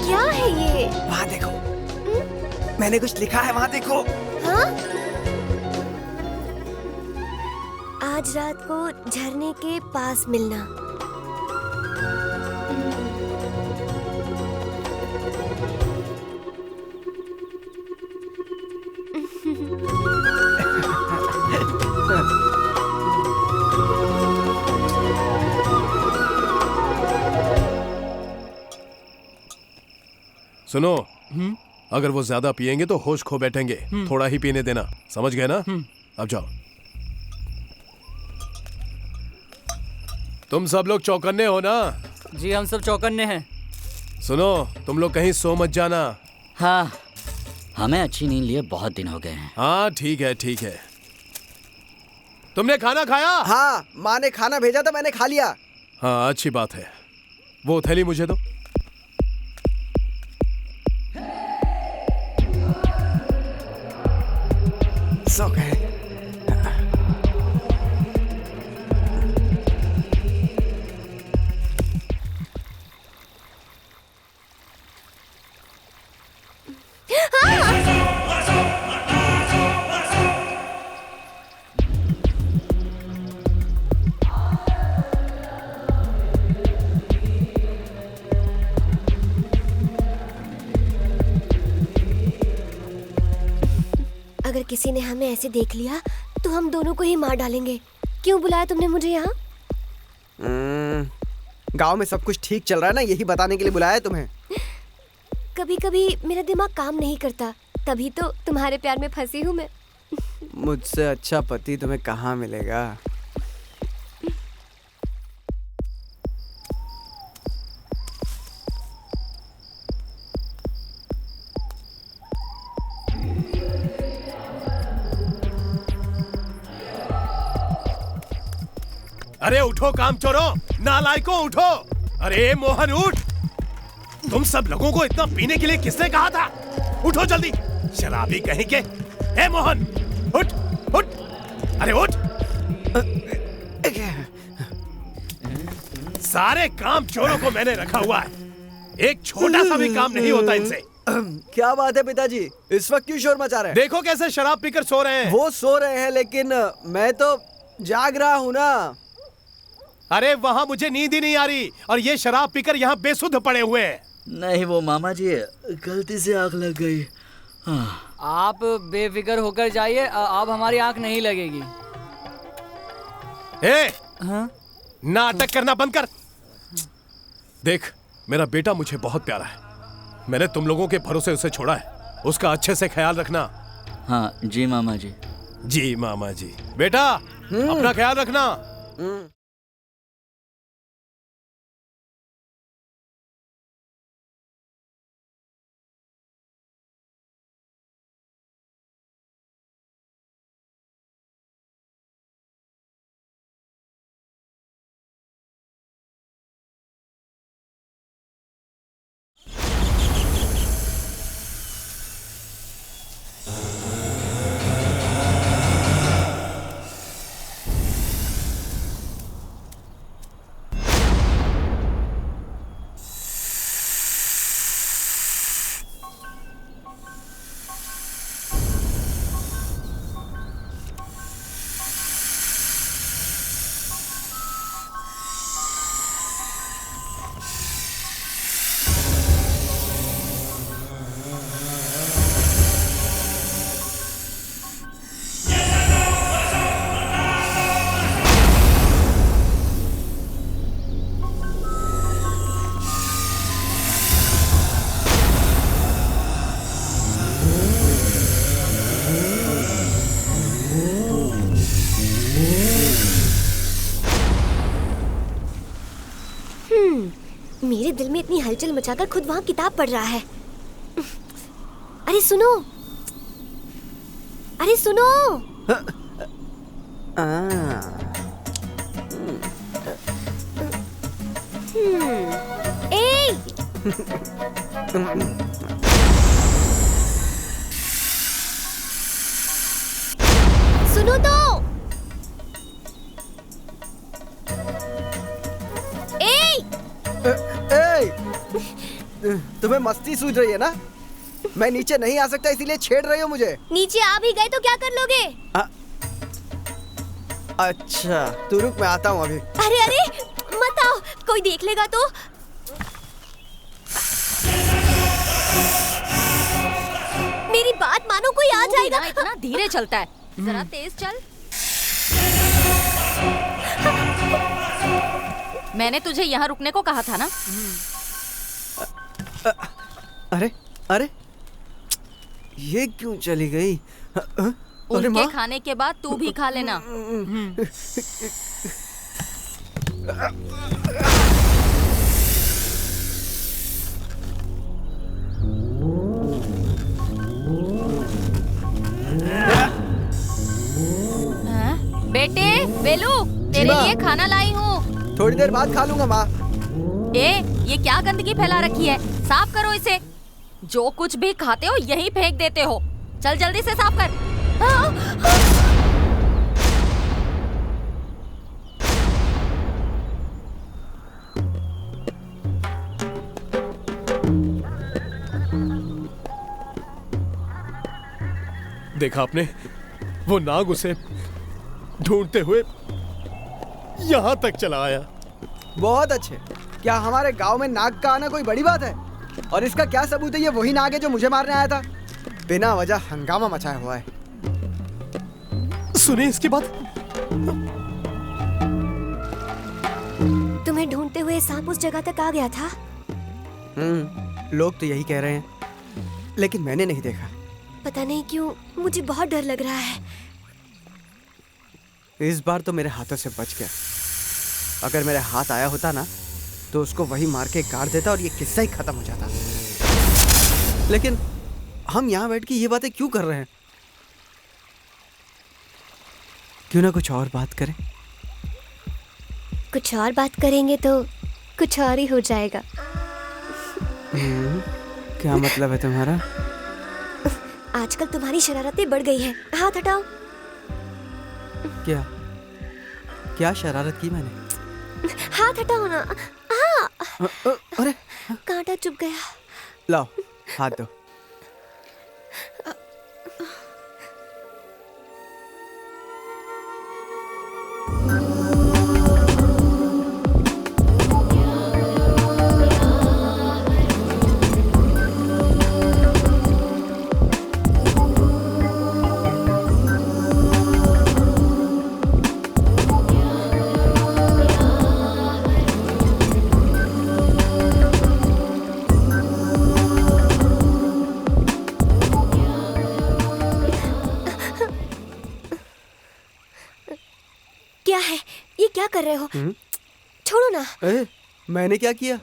क्या है ये? वहाँ देखो, मैंने कुछ लिखा है, वहाँ देखो। हाँ? आज रात को झरने के पास मिलना। सुनो, अगर वो ज्यादा पिएंगे तो होश खो बैठेंगे। थोड़ा ही पीने देना, समझ गए ना? अब जाओ। तुम सब लोग चौकन्ने हो ना? जी हम सब चौकन्ने हैं। सुनो, तुम लोग कहीं सो मत जाना। हाँ, हमें अच्छी नींद लिए बहुत दिन हो गए हैं। हाँ ठीक है ठीक है। तुमने खाना खाया? हाँ, माँ ने खाना भेजा था, मैंने खा लिया। हाँ अच्छी बात है। वो थैली मुझे दो। सो गए। अगर किसी ने हमें ऐसे देख लिया तो हम दोनों को ही मार डालेंगे। क्यों बुलाया तुमने मुझे यहाँ? गांव में सब कुछ ठीक चल रहा है ना, यही बताने के लिए बुलाया है तुम्हें। कभी कभी मेरा दिमाग काम नहीं करता, तभी तो तुम्हारे प्यार में फंसी हूँ मैं। मुझसे अच्छा पति तुम्हें कहाँ मिलेगा। अरे उठो काम चोरों, नालायकों उठो। अरे मोहन उठ। तुम सब लोगों को इतना पीने के लिए किसने कहा था? उठो जल्दी, शराबी कहीं के। ए मोहन उठ उठ, अरे उठ। सारे काम चोरों को मैंने रखा हुआ है, एक छोटा सा भी काम नहीं होता इनसे। क्या बात है पिताजी, इस वक्त क्यों शोर मचा रहे हैं? देखो कैसे शराब पीकर सो रहे हैं। वो सो रहे हैं लेकिन मैं तो जाग रहा हूँ ना। अरे वहाँ मुझे नींद ही नहीं आ रही और ये शराब पीकर यहाँ बेसुध पड़े हुए हैं। नहीं वो मामा जी, गलती से आंख लग गई। हाँ। आप बेफिक्र होकर जाइए, अब हमारी आंख नहीं लगेगी। हाँ? नाटक करना बंद कर। देख, मेरा बेटा मुझे बहुत प्यारा है, मैंने तुम लोगों के भरोसे उसे छोड़ा है, उसका अच्छे से ख्याल रखना। हाँ जी मामा जी। जी मामा जी। बेटा अपना ख्याल रखना। मेरे दिल में इतनी हलचल मचाकर खुद वहाँ किताब पढ़ रहा है। अरे सुनो, अरे सुनो। ए! तुम्हें मस्ती सूझ रही है ना? मैं नीचे नहीं आ सकता इसीलिए छेड़ रही हो मुझे। नीचे आ भी गए तो क्या कर लोगे? अच्छा तू रुक, मैं आता हूँ अभी। अरे अरे मत आओ, कोई देख लेगा तो। मेरी बात मानो, कोई आ जाएगा। इतना धीरे चलता है, जरा तेज चल। मैंने तुझे यहाँ रुकने को कहा था ना। अरे अरे ये क्यों चली गई? उनके खाने के बाद तू भी खा लेना। बेटे वेलू, तेरे लिए खाना लाई हूँ। थोड़ी देर बाद खा लूंगा माँ। ये क्या गंदगी फैला रखी है, साफ करो इसे। जो कुछ भी खाते हो यहीं फेंक देते हो। चल जल्दी से साफ कर। देखा आपने, वो नाग उसे ढूंढते हुए यहाँ तक चला आया। बहुत अच्छे। क्या हमारे गांव में नाग का आना कोई बड़ी बात है? और इसका क्या सबूत है? ये वही नाग है जो मुझे मारने आया था। बिना वजह हंगामा मचाया हुआ है। सुनिए इसकी बात। तुम्हें ढूंढते हुए सांप उस जगह तक आ गया था। लोग तो यही कह रहे हैं, लेकिन मैंने नहीं देखा। पता नहीं क्यों मुझे बहुत डर लग रहा है। इस बार तो मेरे हाथों से बच गया। अगर मेरे हाथ आया होता ना तो उसको वही मार के गाड़ देता और ये किस्सा ही खत्म हो जाता। लेकिन हम यहाँ बैठ के ये बातें क्यों कर रहे हैं? क्यों ना कुछ और बात करें? कुछ और बात करेंगे तो कुछ और ही हो जाएगा। क्या मतलब है तुम्हारा? आजकल तुम्हारी शरारतें बढ़ गई हैं। हाथ हटाओ। क्या क्या शरारत की मैंने? हाथ हटाओ ना। अरे कांटा चुभ गया। लाओ हाथ दो। क्या है ये? क्या कर रहे हो? छोड़ो ना। मैंने क्या किया?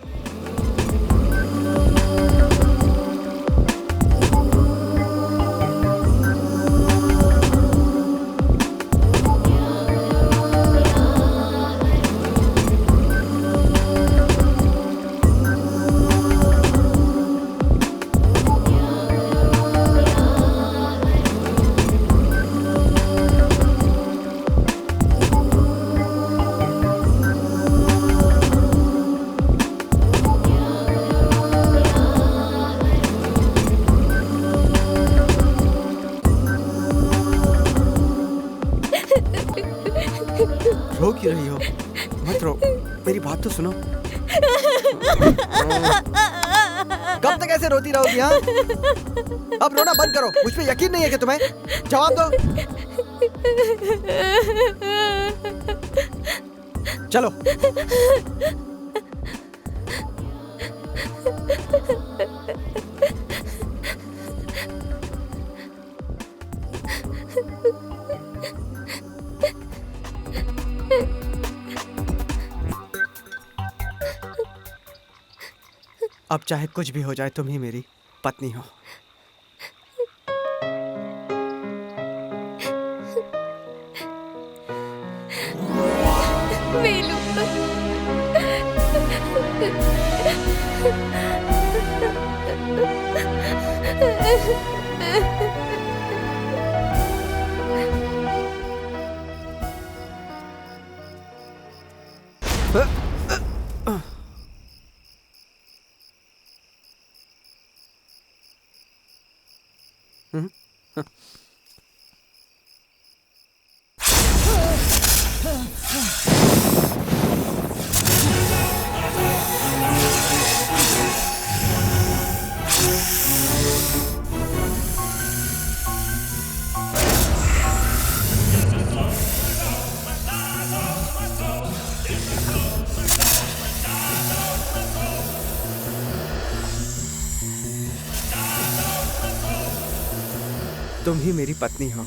रो क्यों रही हो? मत रो, मेरी बात तो सुनो। कब तक ऐसे रोती रहोगी? हाँ, अब रोना बंद करो। मुझ पे यकीन नहीं है कि तुम्हें? जवाब दो। चलो। अब चाहे कुछ भी हो जाए, तुम ही मेरी पत्नी हो। वेलू। तुम ही मेरी पत्नी हो।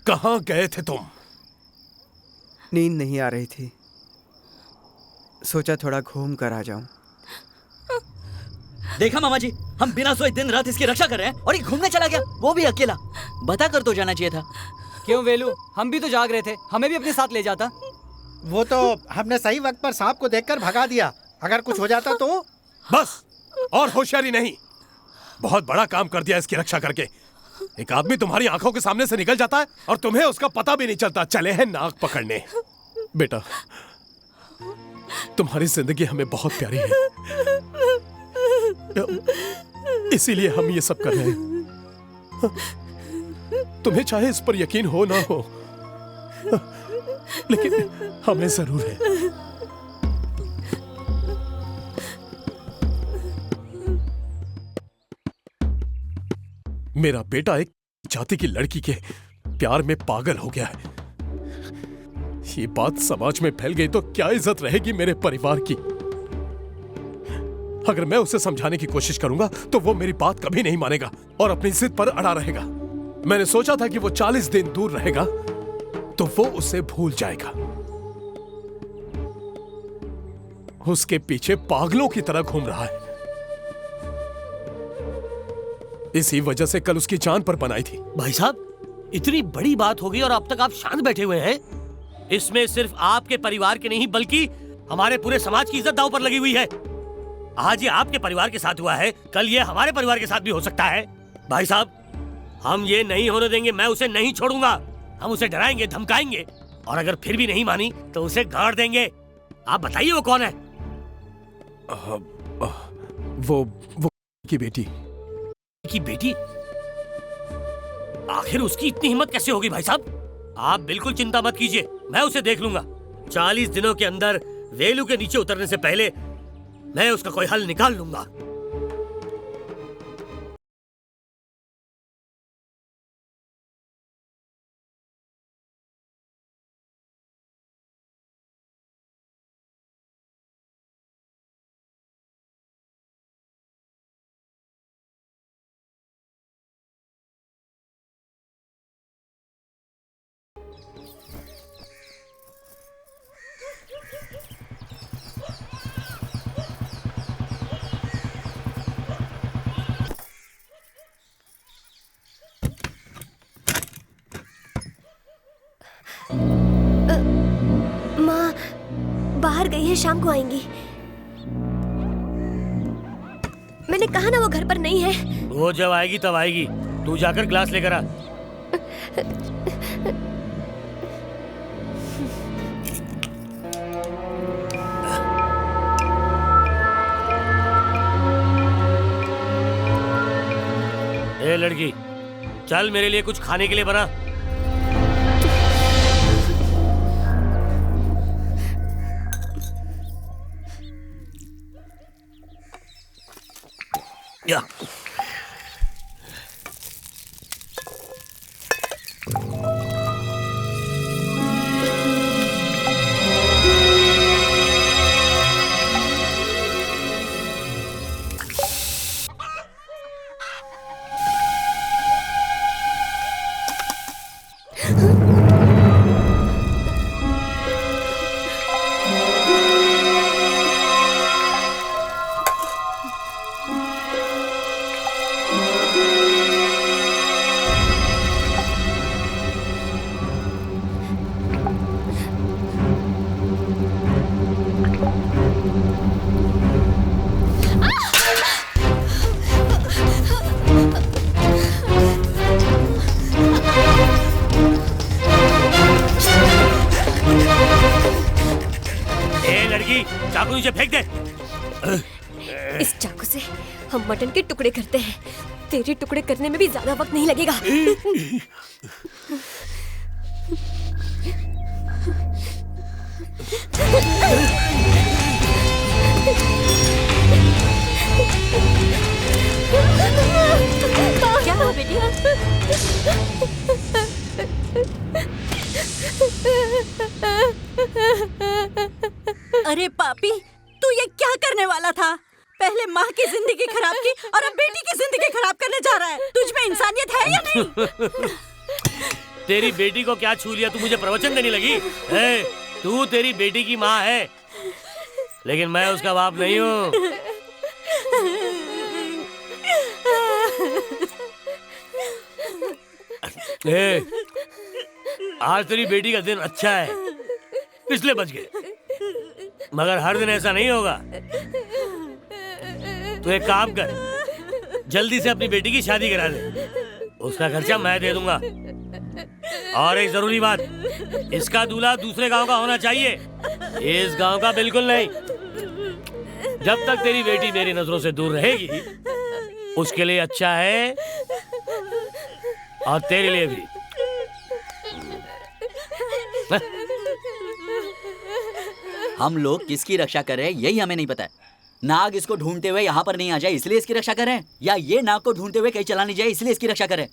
कहाँ गए थे तुम? नींद नहीं आ रही थी, सोचा थोड़ा घूम कर आ जाऊं। देखा मामा जी, हम बिना सोए दिन रात इसकी रक्षा कर रहे हैं और ये घूमने चला गया, वो भी अकेला। बता कर तो जाना चाहिए था। क्यों वेलू, हम भी तो जाग रहे थे, हमें भी अपने साथ ले जाता। वो तो हमने सही वक्त पर सांप को देखकर भगा दिया, अगर कुछ हो जाता तो। बस, और होशियारी नहीं। बहुत बड़ा काम कर दिया इसकी रक्षा करके। एक आदमी तुम्हारी आंखों के सामने से निकल जाता है और तुम्हें उसका पता भी नहीं चलता। चले हैं नाक पकड़ने। बेटा, तुम्हारी जिंदगी हमें बहुत प्यारी है, इसीलिए हम ये सब कर रहे हैं। तुम्हें चाहे इस पर यकीन हो ना हो, लेकिन हमें जरूर है। मेरा बेटा एक जाति की लड़की के प्यार में पागल हो गया है। ये बात समाज में फैल गई तो क्या इज्जत रहेगी मेरे परिवार की। अगर मैं उसे समझाने की कोशिश करूंगा तो वो मेरी बात कभी नहीं मानेगा और अपनी जिद पर अड़ा रहेगा। मैंने सोचा था कि वो 40 दिन दूर रहेगा तो वो उसे भूल जाएगा। उसके पीछे पागलों की तरह घूम रहा है। इसी वजह से कल उसकी जान पर बनाई थी। भाई साहब, इतनी बड़ी बात हो गई और अब तक आप शांत बैठे हुए हैं। इसमें सिर्फ आपके परिवार के नहीं बल्कि हमारे पूरे समाज की इज्जत दांव पर लगी हुई है। आज ये आपके परिवार के साथ हुआ है, कल ये हमारे परिवार के साथ भी हो सकता है। भाई साहब, हम ये नहीं होने देंगे। मैं उसे नहीं छोड़ूंगा। हम उसे डराएंगे, धमकाएंगे और अगर फिर भी नहीं मानी तो उसे गाड़ देंगे। आप बताइए वो कौन है? वो की बेटी। की बेटी? आखिर उसकी इतनी हिम्मत कैसे होगी भाई साहब? आप बिल्कुल चिंता मत कीजिए, मैं उसे देख लूंगा। 40 दिनों के अंदर वेलू के नीचे उतरने से पहले मैं उसका कोई हल निकाल लूंगा। माँ बाहर गई है, शाम को आएंगी। मैंने कहा ना वो घर पर नहीं है। वो जब आएगी तब आएगी। तू जाकर ग्लास लेकर आ। ए लड़की, चल मेरे लिए कुछ खाने के लिए बना। या चाकू नीचे फेंक दे। इस चाकू से हम मटन के टुकड़े करते हैं, तेरे टुकड़े करने में भी ज्यादा वक्त नहीं लगेगा। क्या हुआ बेटी? अरे पापी, तू ये क्या करने वाला था? पहले माँ की जिंदगी खराब की और अब बेटी की जिंदगी खराब करने जा रहा है। तुझ में इंसानियत है या नहीं? तेरी बेटी को क्या छू लिया? तू मुझे प्रवचन देने लगी? तू तेरी बेटी की माँ है, लेकिन मैं उसका बाप नहीं हूँ। आज तेरी बेटी का दिन अच्छा है, इसलिए बच गए, मगर हर दिन ऐसा नहीं होगा। तू एक काम कर, जल्दी से अपनी बेटी की शादी करा दे, उसका खर्चा मैं दे दूंगा। और एक जरूरी बात, इसका दूल्हा दूसरे गांव का होना चाहिए, इस गांव का बिल्कुल नहीं। जब तक तेरी बेटी मेरी नजरों से दूर रहेगी, उसके लिए अच्छा है और तेरे लिए भी। हम लोग किसकी रक्षा कर रहे हैं यही हमें नहीं पता है। नाग इसको ढूंढते हुए यहाँ पर नहीं आ जाए इसलिए इसकी रक्षा कर रहे हैं, या ये नाग को ढूंढते हुए कहीं चला नहीं जाए इसलिए इसकी रक्षा कर रहे हैं।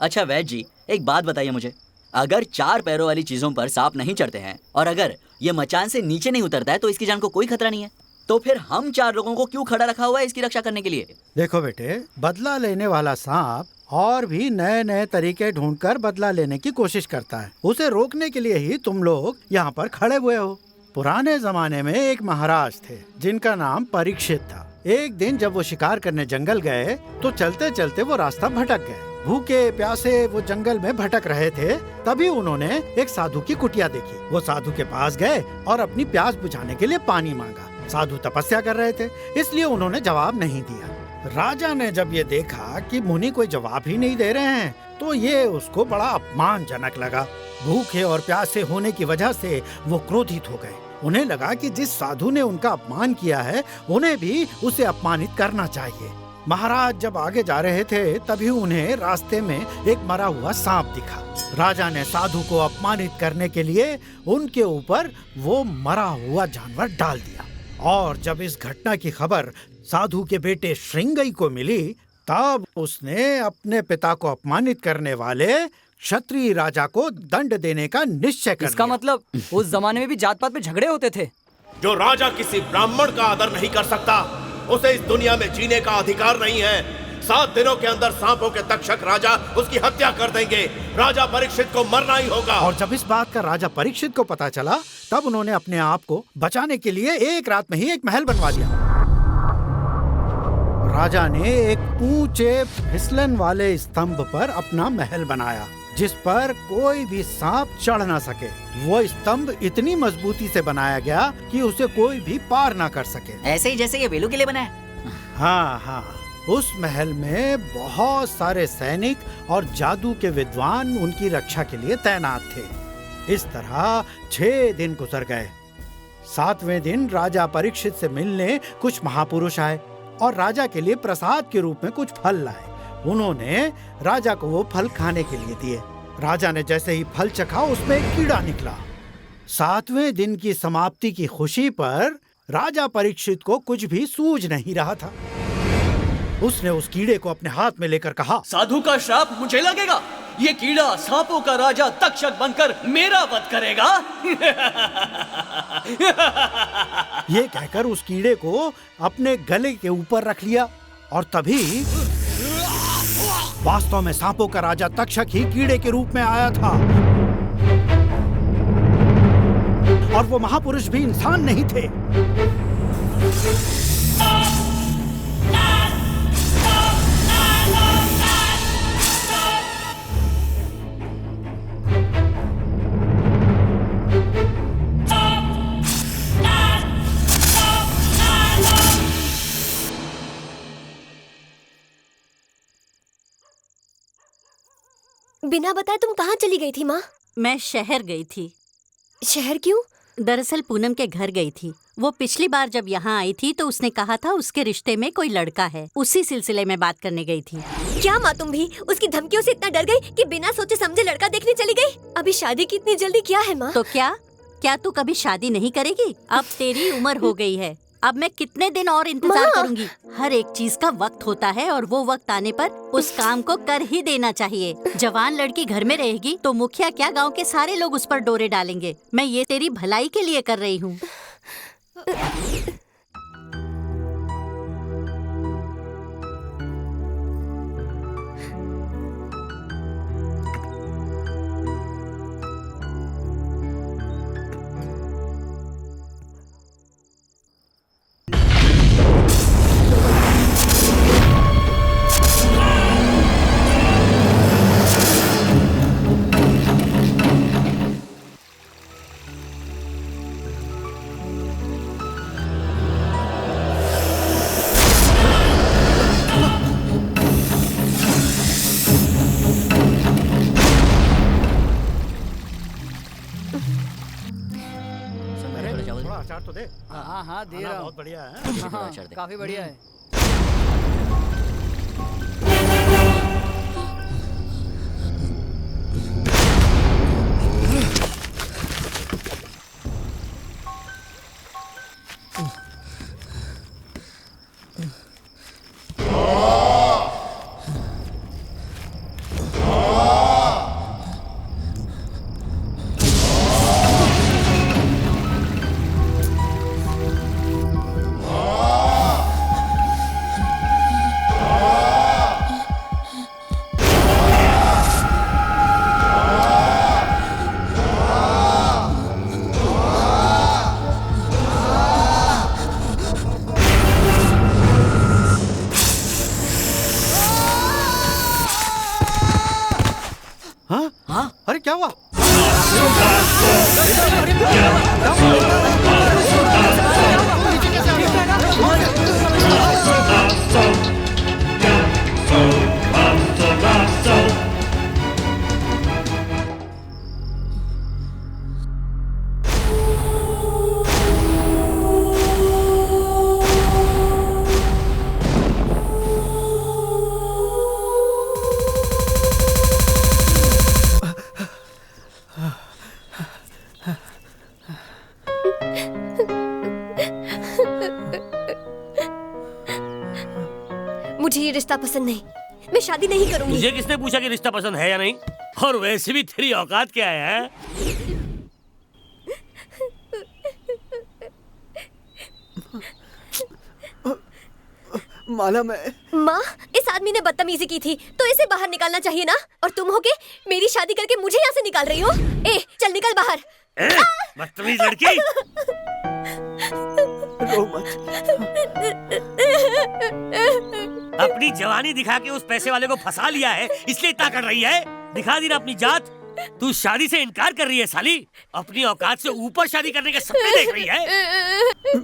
अच्छा वैद्य जी, एक बात बताइए मुझे, अगर 4 पैरों वाली चीजों पर सांप नहीं चढ़ते हैं और अगर ये मचान से नीचे नहीं उतरता है तो इसकी जान को कोई खतरा नहीं है, तो फिर हम 4 लोगों को क्यों खड़ा रखा हुआ है इसकी रक्षा करने के लिए? देखो बेटे, बदला लेने वाला सांप और भी नए नए तरीके ढूंढकर बदला लेने की कोशिश करता है। उसे रोकने के लिए ही तुम लोग यहाँ पर खड़े हुए हो। पुराने जमाने में एक महाराज थे जिनका नाम परीक्षित था। एक दिन जब वो शिकार करने जंगल गए तो चलते चलते वो रास्ता भटक गए। भूखे प्यासे वो जंगल में भटक रहे थे, तभी उन्होंने एक साधु की कुटिया देखी। वो साधु के पास गए और अपनी प्यास बुझाने के लिए पानी मांगा। साधु तपस्या कर रहे थे, इसलिए उन्होंने जवाब नहीं दिया। राजा ने जब ये देखा कि मुनि कोई जवाब ही नहीं दे रहे हैं, तो ये उसको बड़ा अपमानजनक लगा। भूखे और प्यासे होने की वजह से वो क्रोधित हो गए। उन्हें लगा कि जिस साधु ने उनका अपमान किया है उन्हें भी उसे अपमानित करना चाहिए। महाराज जब आगे जा रहे थे तभी उन्हें रास्ते में एक मरा हुआ सांप दिखा। राजा ने साधु को अपमानित करने के लिए उनके ऊपर वो मरा हुआ जानवर डाल दिया। और जब इस घटना की खबर साधु के बेटे श्रृंगई को मिली तब उसने अपने पिता को अपमानित करने वाले क्षत्रिय राजा को दंड देने का निश्चय कर इसका मतलब उस जमाने में भी जात पात में झगड़े होते थे। जो राजा किसी ब्राह्मण का आदर नहीं कर सकता उसे इस दुनिया में जीने का अधिकार नहीं है। 7 दिनों के अंदर सांपों के तक्षक राजा उसकी हत्या कर देंगे। राजा परीक्षित को मरना ही होगा। और जब इस बात का राजा परीक्षित को पता चला तब उन्होंने अपने आप को बचाने के लिए एक रात में ही एक महल बनवा दिया। राजा ने एक ऊंचे फिसलन वाले स्तंभ पर अपना महल बनाया जिस पर कोई भी सांप चढ़ ना सके। वो स्तंभ इतनी मजबूती से बनाया गया कि उसे कोई भी पार ना कर सके। ऐसे ही जैसे ये वेलू के लिए बना है। हाँ, उस महल में बहुत सारे सैनिक और जादू के विद्वान उनकी रक्षा के लिए तैनात थे। इस तरह 6 दिन गुजर गए। 7वें दिन राजा परीक्षित से मिलने कुछ महापुरुष आए और राजा के लिए प्रसाद के रूप में कुछ फल लाए। उन्होंने राजा को वो फल खाने के लिए दिए। राजा ने जैसे ही फल चखा उसमें एक कीड़ा निकला। 7वें दिन की समाप्ति की खुशी पर राजा परीक्षित को कुछ भी सूझ नहीं रहा था। उसने उस कीड़े को अपने हाथ में लेकर कहा, साधु का श्राप मुझे लगेगा। ये कीड़ा सांपों का राजा तक्षक बनकर मेरा वध करेगा। ये कहकर उस कीड़े को अपने गले के ऊपर रख लिया और तभी वास्तव में सांपों का राजा तक्षक ही कीड़े के रूप में आया था। और वो महापुरुष भी इंसान नहीं थे। बिना बताए तुम कहाँ चली गई थी माँ? मैं शहर गई थी। शहर क्यों? दरअसल पूनम के घर गई थी। वो पिछली बार जब यहाँ आई थी तो उसने कहा था उसके रिश्ते में कोई लड़का है। उसी सिलसिले में बात करने गई थी। क्या माँ तुम भी उसकी धमकियों से इतना डर गई कि बिना सोचे समझे लड़का देखने चली गई? अभी शादी की इतनी जल्दी क्या है माँ? तो क्या तू कभी शादी नहीं करेगी? अब तेरी उम्र हो गई है। अब मैं कितने दिन और इंतजार करूंगी? हर एक चीज का वक्त होता है और वो वक्त आने पर उस काम को कर ही देना चाहिए। जवान लड़की घर में रहेगी तो मुखिया क्या गांव के सारे लोग उस पर डोरे डालेंगे। मैं ये तेरी भलाई के लिए कर रही हूँ। अचार तो दे। हाँ दे रहा हूँ। बहुत बढ़िया है। हाँ, काफी बढ़िया है। मुझे ये रिश्ता पसंद नहीं, मैं शादी नहीं करूंगी। मुझे किसने पूछा कि रिश्ता पसंद है या नहीं? और वैसे भी तेरी औकात क्या है? माला, मैं माँ, इस आदमी ने बदतमीजी की थी तो इसे बाहर निकालना चाहिए ना, और तुम होके मेरी शादी करके मुझे यहाँ से निकाल रही हो। ए, चल निकल बाहर। बदतमीज लड़की। रो मत। अपनी जवानी दिखा के उस पैसे वाले को फंसा लिया है, इसलिए इतना कर रही है। दिखा दी ना अपनी जात। तू शादी से इनकार कर रही है साली। अपनी औकात से ऊपर शादी करने के सपने देख रही है।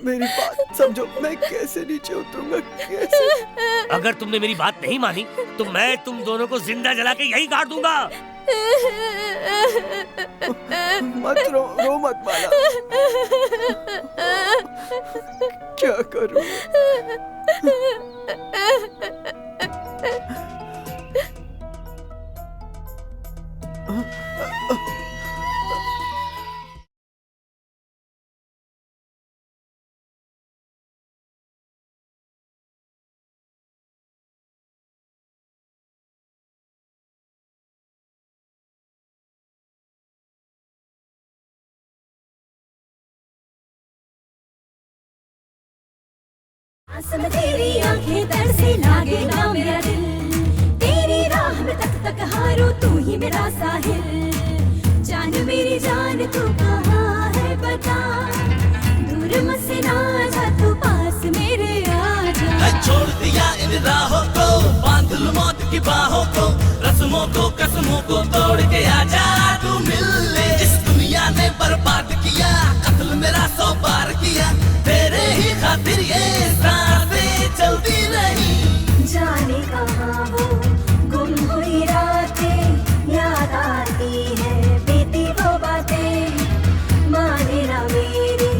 मेरी बात समझो, मैं कैसे नीचे उतरूंगा, कैसे? अगर तुमने मेरी बात नहीं मानी तो मैं तुम दोनों को जिंदा जला के यहीं गाड़ दूंगा। मत रो मत माला। क्या करूं? आसम तेरी आंखें तरसे लागे ना मेरा दिल, तेरी राह में तक तक हारो तू ही मेरा साहिल। जान मेरी जान तू कहाँ है बता, दूर मुझसे ना जा तू पास मेरे आ जा। छोड़ दिया इन राहों को, बांध लूं मौत की बाहों को, रस्मों को कसमों को तोड़ के आजा तू मिल ले। इस दुनिया ने बर्बाद किया, कत्ल मेरा 100 बार किया, तेरे ही खातिर ये सांसें चलती रही। जाने कहाँ वो गुम हुई रातें, याद आती है बीती वो बातें। माने ना मेरी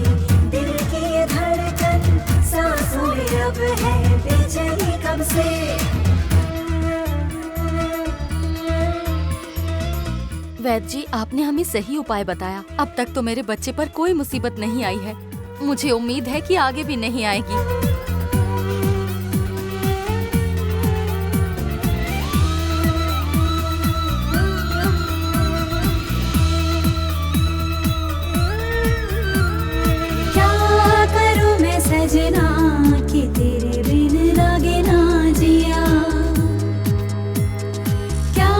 दिल की ये धड़कन, सांसों में अब है बेचैनी कब से। वैद्य जी, आपने हमें सही उपाय बताया। अब तक तो मेरे बच्चे पर कोई मुसीबत नहीं आई है। मुझे उम्मीद है कि आगे भी नहीं आएगी। सजना कि तेरे बिन लागे ना जिया, क्या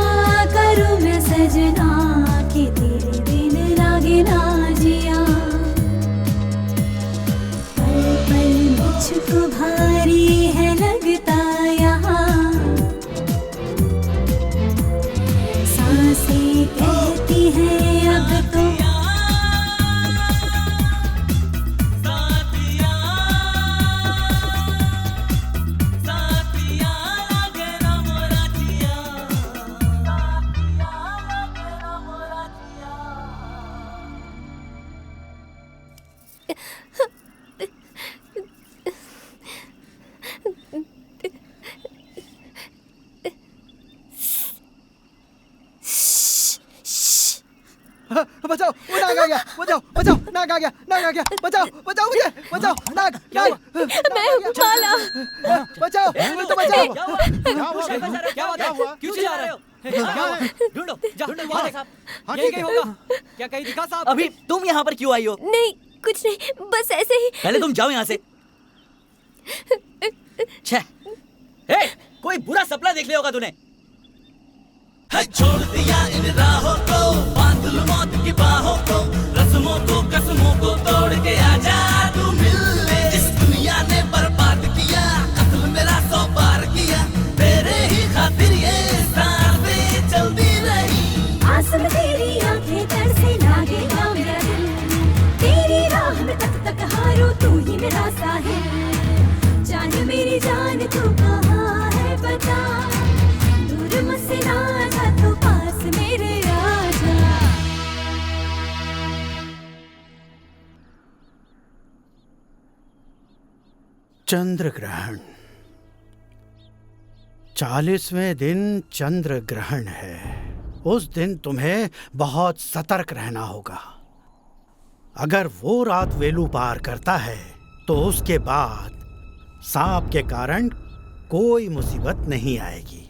करूं मैं सजना कि तेरे बिन लागे ना जिया। पल पल मुझको भारी है लगता यहाँ, सांसें कहती हैं अब तो बचाओ, वो नाग आ गया, बचाओ बचाओ, नाग आ गया, नाग आ गया, बचाओ बचाओ मुझे, बचाओ नाग। मैं माला, बचाओ मुझे, तो बचाओ। क्या हुआ? क्यों चिल्ला रहे हो? ढूंढो, ढूंढो साहब। यही होगा। क्या कहीं दिखा साहब? अभी तुम यहाँ पर क्यों आई हो? नहीं, कुछ नहीं, बस ऐसे ही। पहले तुम जाओ यहाँ से। छह, कोई बुरा सपना देख लिया होगा तूने। छोड़ दिया इन राहों को, बांध लूं मौत की बाहों को, रस्मों को कसमों को तोड़ के आजा तू मिल ले। इस दुनिया ने बर्बाद किया, कत्ल मेरा 100 बार किया, तेरे ही खातिर ये सांसें चलती रही। आसम तेरी आंखें तरसे लागे ना मेरा दिल, तेरी राह में तक तक हारो तू ही मेरा साहिल। जान मेरी जान तू कहाँ है बता, दूर मुझसे ना जा तू पास मेरे आ जा। चंद्र ग्रहण, 40वें दिन चंद्र ग्रहण है। उस दिन तुम्हें बहुत सतर्क रहना होगा। अगर वो रात वेलू पार करता है तो उसके बाद सांप के कारण कोई मुसीबत नहीं आएगी।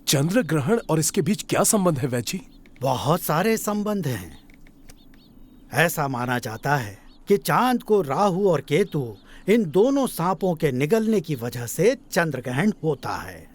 चंद्र ग्रहण और इसके बीच क्या संबंध है वैद जी? बहुत सारे संबंध हैं। ऐसा माना जाता है कि चांद को राहु और केतु, इन दोनों सांपों के निगलने की वजह से चंद्र ग्रहण होता है।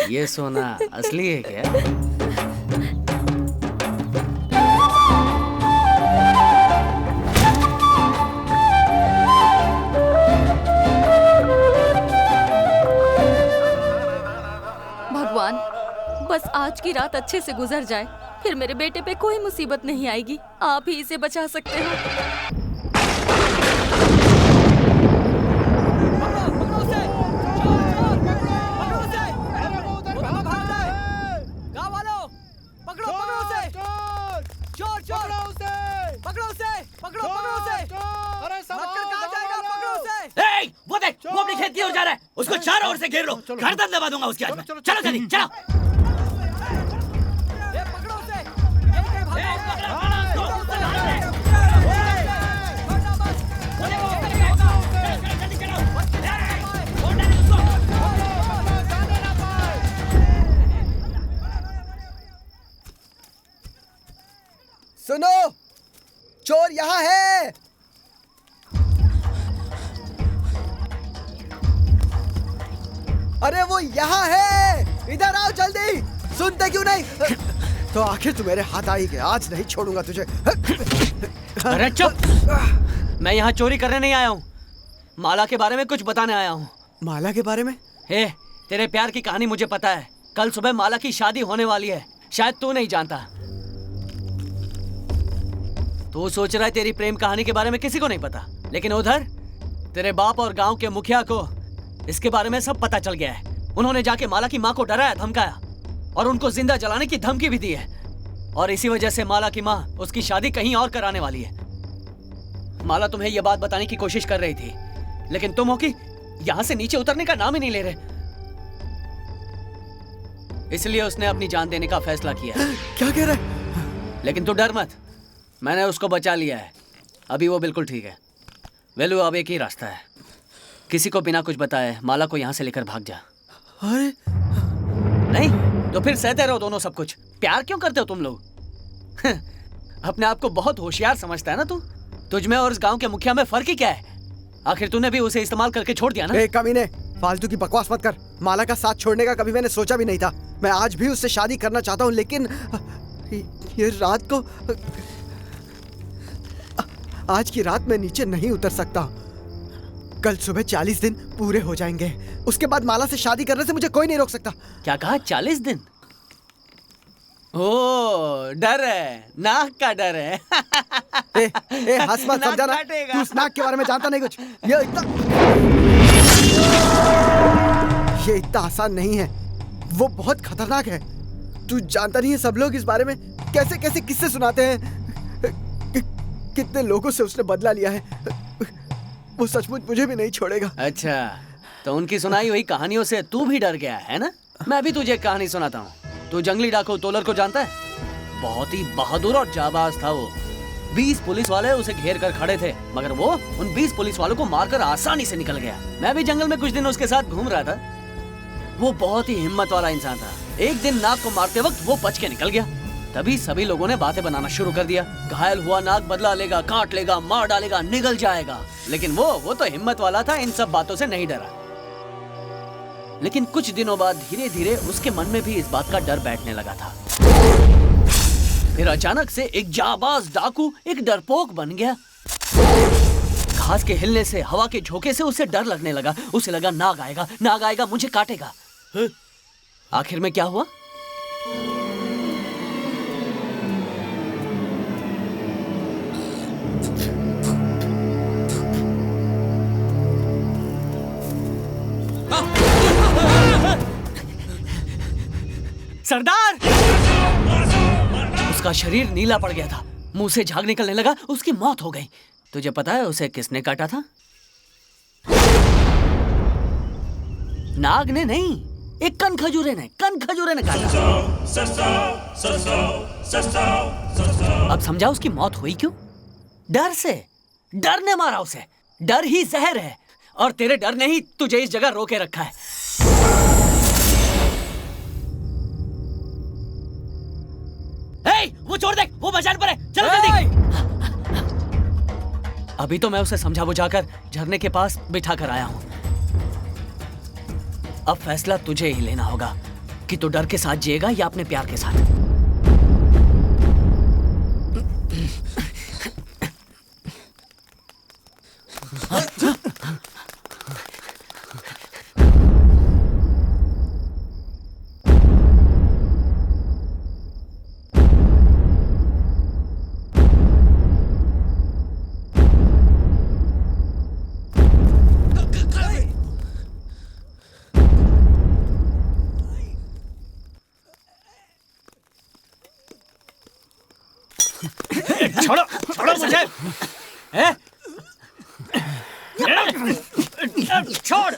ये सोना असली है क्या? भगवान, बस आज की रात अच्छे से गुजर जाए, फिर मेरे बेटे पे कोई मुसीबत नहीं आएगी। आप ही इसे बचा सकते हो। वो अपने खेत की ओर जा रहा है, उसको चारों ओर से घेर लो, गर्दन दबा दूंगा उसकी आज मैं। चलो जल्दी चलो। सुनो, चोर यहाँ है। अरे वो यहाँ है, इधर आओ जल्दी। सुनते क्यों नहीं? तो आखिर तू मेरे हाथ आई गया, आज नहीं छोड़ूंगा तुझे। अरे चुप! मैं यहाँ चोरी करने नहीं आया हूँ, माला के बारे में कुछ बताने आया हूँ। माला के बारे में? हे, तेरे प्यार की कहानी मुझे पता है। कल सुबह माला की शादी होने वाली है, शायद तू नहीं जानता। तू सोच रहा है तेरी प्रेम कहानी के बारे में किसी को नहीं पता, लेकिन उधर तेरे बाप और गांव के मुखिया को इसके बारे में सब पता चल गया है। उन्होंने जाके माला की माँ को डराया, धमकाया और उनको जिंदा जलाने की धमकी भी दी है। और इसी वजह से माला की माँ उसकी शादी कहीं और कराने वाली है। माला तुम्हें यह बात बताने की कोशिश कर रही थी, लेकिन तुम हो कि यहाँ से नीचे उतरने का नाम ही नहीं ले रहे, इसलिए उसने अपनी जान देने का फैसला किया। क्या कह रहा है? लेकिन तू डर मत, मैंने उसको बचा लिया है। अभी वो बिल्कुल ठीक है। वेलू, अब एक ही रास्ता है, किसी को बिना कुछ बताए माला को यहाँ से लेकर भाग जा। अरे नहीं तो फिर सहते रहो दोनों सब कुछ। प्यार क्यों करते हो तुम लोग? अपने आप को बहुत होशियार समझता है ना तू। तुझ में और इस गांव के मुखिया में फर्क ही क्या है? आखिर तूने भी उसे इस्तेमाल करके छोड़ दिया ना। कमीने, फालतू की बकवास मत कर। माला का साथ छोड़ने का कभी मैंने सोचा भी नहीं था। मैं आज भी उससे शादी करना चाहता हूँ, लेकिन ये रात को, आज की रात मैं नीचे नहीं उतर सकता। कल सुबह 40 दिन पूरे हो जाएंगे, उसके बाद माला से शादी करने से मुझे कोई नहीं रोक सकता। क्या कहा? 40 दिन? ओ, डर है, नाक का डर है। हंस मत, समझा ना? तू उस नाक के बारे में जानता नहीं कुछ। ये इतना आसान नहीं है, वो बहुत खतरनाक है। तू जानता नहीं है, सब लोग इस बारे में कैसे कैसे किस्से सुनाते हैं। कितने लोगों से उसने बदला लिया है। वो सचमुच मुझे भी नहीं छोड़ेगा। अच्छा, तो उनकी सुनाई हुई कहानियों से तू भी डर गया है ना? मैं भी तुझे एक कहानी सुनाता हूँ। तू जंगली डाकू तोलर को जानता है? बहुत ही बहादुर और जाबाज था वो। 20 पुलिस वाले उसे घेर कर खड़े थे, मगर वो उन 20 पुलिस वालों को मारकर आसानी से निकल गया। मैं भी जंगल में कुछ दिन उसके साथ घूम रहा था। वो बहुत ही हिम्मत वाला इंसान था। एक दिन नाग को मारते वक्त वो बच के निकल गया। तभी सभी लोगों ने बातें बनाना शुरू कर दिया। घायल हुआ नाग बदला लेगा, काट लेगा, मार डालेगा, निगल जाएगा। लेकिन वो तो हिम्मत वाला था, इन सब बातों से नहीं डरा। लेकिन कुछ दिनों बाद धीरे धीरे उसके मन में भी इस बात का डर बैठने लगा था। फिर अचानक से एक जाबाज डाकू एक डरपोक बन गया। घास के हिलने से, हवा के झोंके से उसे डर लगने लगा। उसे लगा नाग आएगा, मुझे काटेगा। आखिर में क्या हुआ? सरदार! उसका शरीर नीला पड़ गया था, मुंह से झाग निकलने लगा, उसकी मौत हो गई। तुझे पता है उसे किसने काटा था? नाग ने नहीं, एक कनखजूरे ने काटा। अब समझा उसकी मौत हुई क्यों? डर से। डर ने मारा उसे। डर ही जहर है, और तेरे डर ने ही तुझे इस जगह रोके रखा है। वो चोर देख, वो मचान पर है, चलो जल्दी। अभी तो मैं उसे समझा बुझाकर झरने के पास बिठा कर आया हूं। अब फैसला तुझे ही लेना होगा कि तू डर के साथ जिएगा या अपने प्यार के साथ। छोड़ो मुझे। छोड़।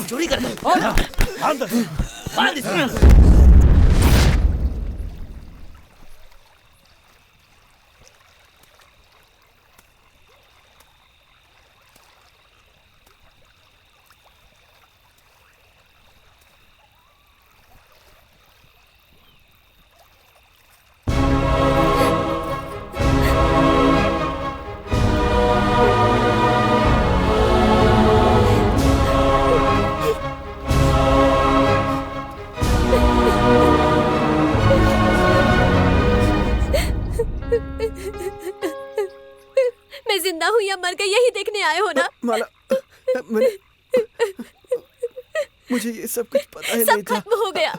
चोरी कर मैं जिंदा हूँ या मर गई यही देखने आए हो ना? माला, मुझे ये सब कुछ पता ही सब नहीं था। खत्म हो गया।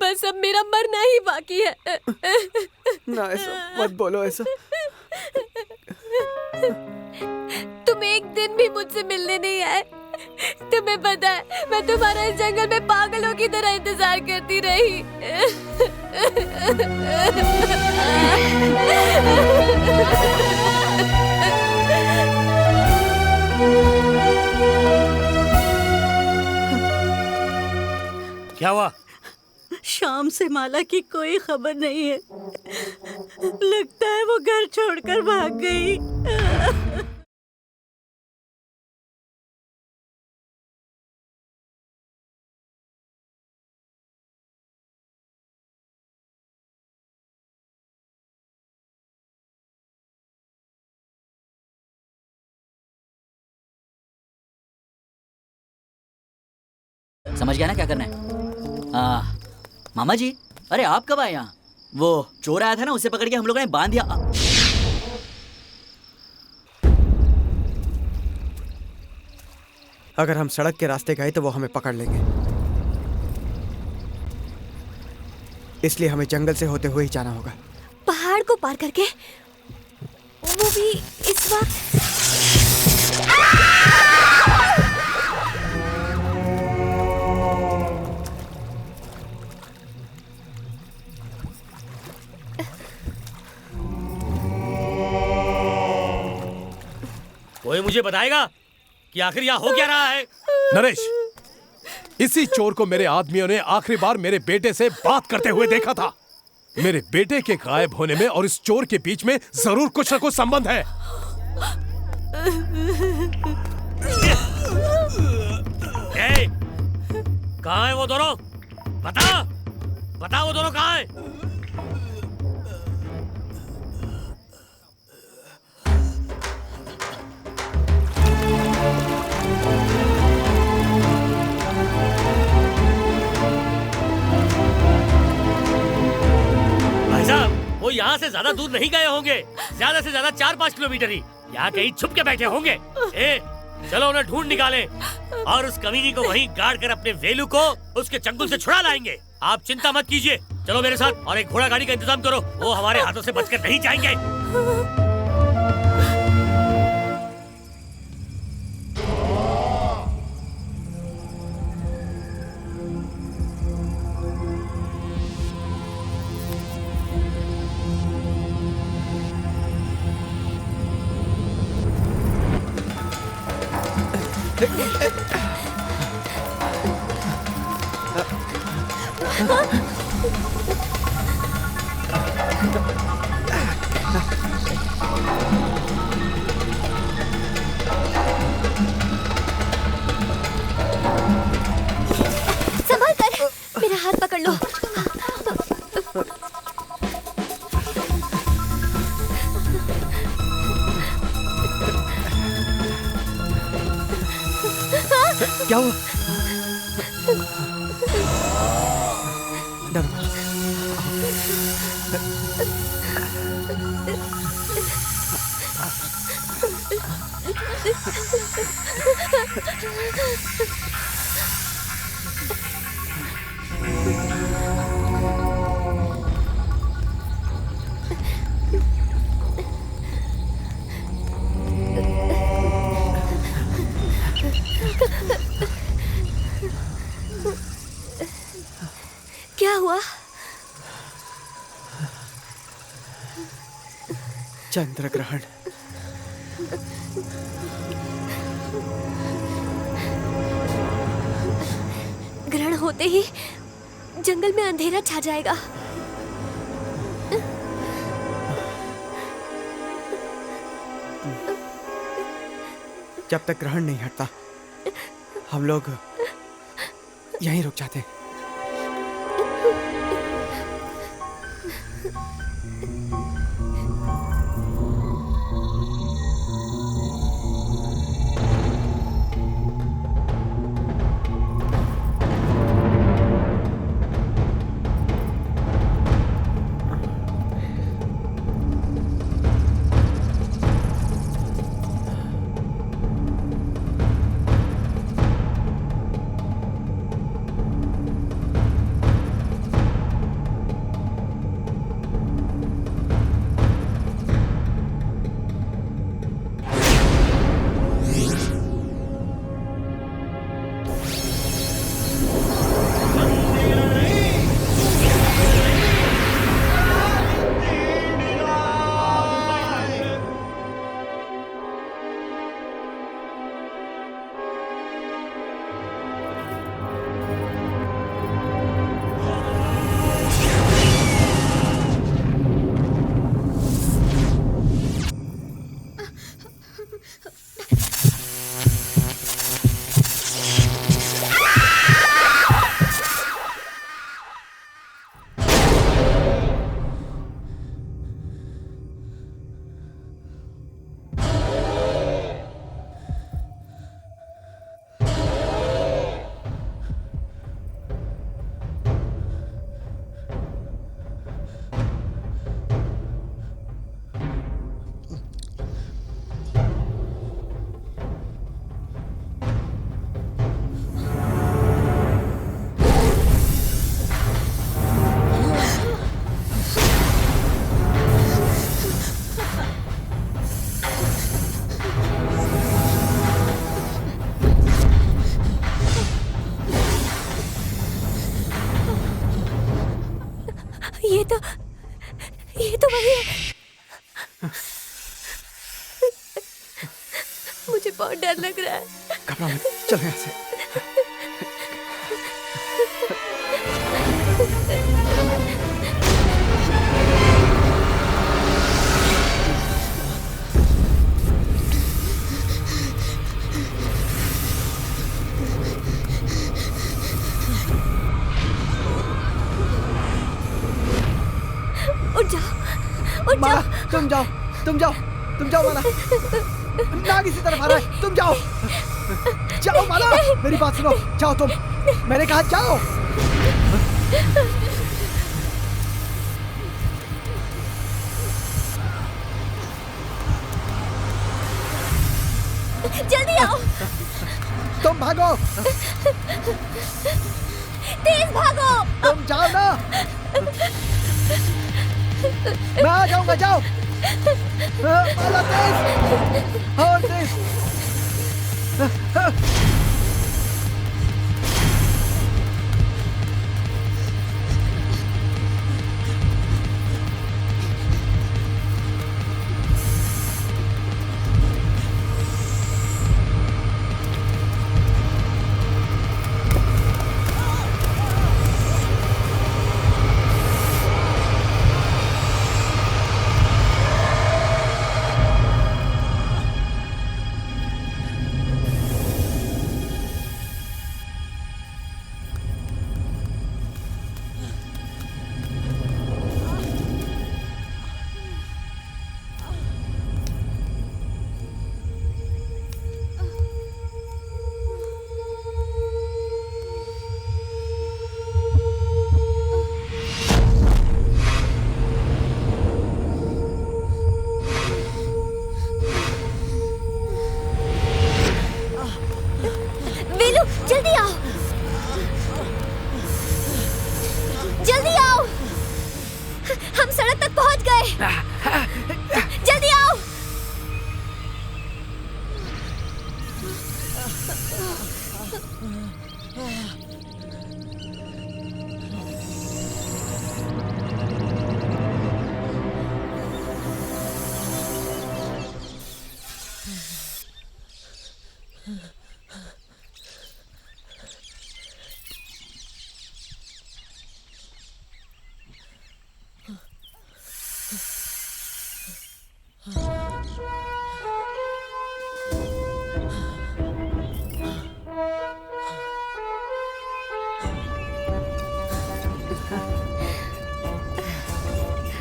बस अब मेरा मरना ही बाकी है। ना ऐसा मत बोलो ऐसा। तुम एक दिन भी मुझसे मिलने नहीं आए। तुम्हें पता है मैं तुम्हारा इस जंगल में पागलों की तरह इंतजार करती रही। क्या हुआ? शाम से माला की कोई खबर नहीं है। लगता है वो घर छोड़कर भाग गई। समझ गया ना क्या करना है? मामा जी, अरे आप कब आए यहाँ? वो चोर आया था ना, उसे पकड़ के हम लोगों ने बांध दिया। अगर हम सड़क के रास्ते गए तो वो हमें पकड़ लेंगे, इसलिए हमें जंगल से होते हुए ही जाना होगा। पहाड़ को पार करके, वो भी इस वक्त। कोई मुझे बताएगा कि आखिर यहाँ हो क्या रहा है। नरेश, इसी चोर को मेरे आदमियों ने आखिरी बार मेरे बेटे से बात करते हुए देखा था। मेरे बेटे के गायब होने में और इस चोर के बीच में जरूर कुछ न कुछ संबंध है। कहाँ है वो दोनों? बता वो दोनों कहाँ है? भाई साहब, वो यहाँ से ज्यादा दूर नहीं गए होंगे, ज्यादा से ज्यादा 4-5 किलोमीटर ही। यहाँ कहीं छुप के बैठे होंगे। चलो उन्हें ढूंढ निकालें और उस कमीनी को वहीं गाड़ कर अपने वेलू को उसके चंगुल से छुड़ा लाएंगे। आप चिंता मत कीजिए, चलो मेरे साथ और एक घोड़ा गाड़ी का इंतजाम करो, वो हमारे हाथों से बचकर नहीं जाएंगे। संभाल कर, मेरा हाथ पकड़ लो। क्या हुआ? डरो मत। क्या हुआ? चंद्र ग्रहण। ग्रहण होते ही जंगल में अंधेरा छा जाएगा। जब तक ग्रहण नहीं हटता हम लोग यहीं रुक जाते हैं। ये तो वही है। मुझे बहुत डर लग रहा है। घबरा मत, चलो यहाँ से। उठ जाओ, उठ जाओ। तुम जाओ, तुम जाओ, तुम जाओ माला। नाग इसी तरफ आ रहा है, तुम जाओ, जाओ माला, मेरी बात सुनो, जाओ तुम, मैंने कहा जाओ। जल्दी आओ। तुम भागो, तेज भागो। तुम जाओ ना, मैं आ जाऊंगा, जाओ। माला तेज, और तेज। जल्दी आओ, जल्दी आओ, हम सड़क तक पहुंच गए, जल्दी आओ।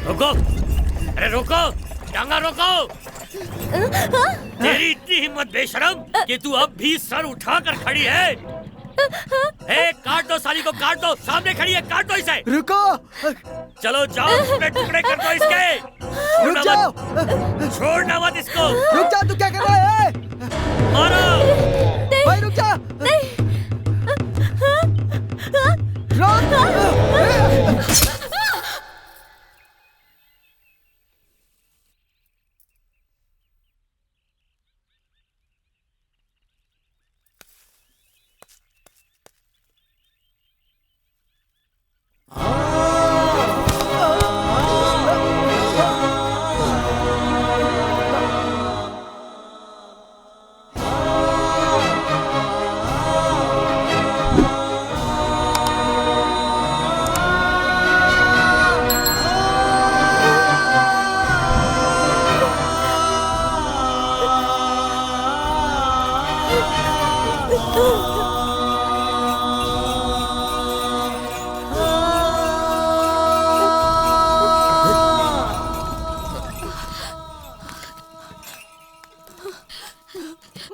रुको, अरे रुको, टांगा रोको। तेरी इतनी हिम्मत बेशरम कि तू अब भी सर उठाकर खड़ी है। काट दो साली को, काट दो, सामने खड़ी है, काट दो इसे। रुको, चलो जाओ, टुकड़े टुकड़े कर दो इसके। रुक जाओ, छोड़ना मत इसको। रुक जा, तू क्या कर रहा है? मारो। भाई रुक जा, रुक।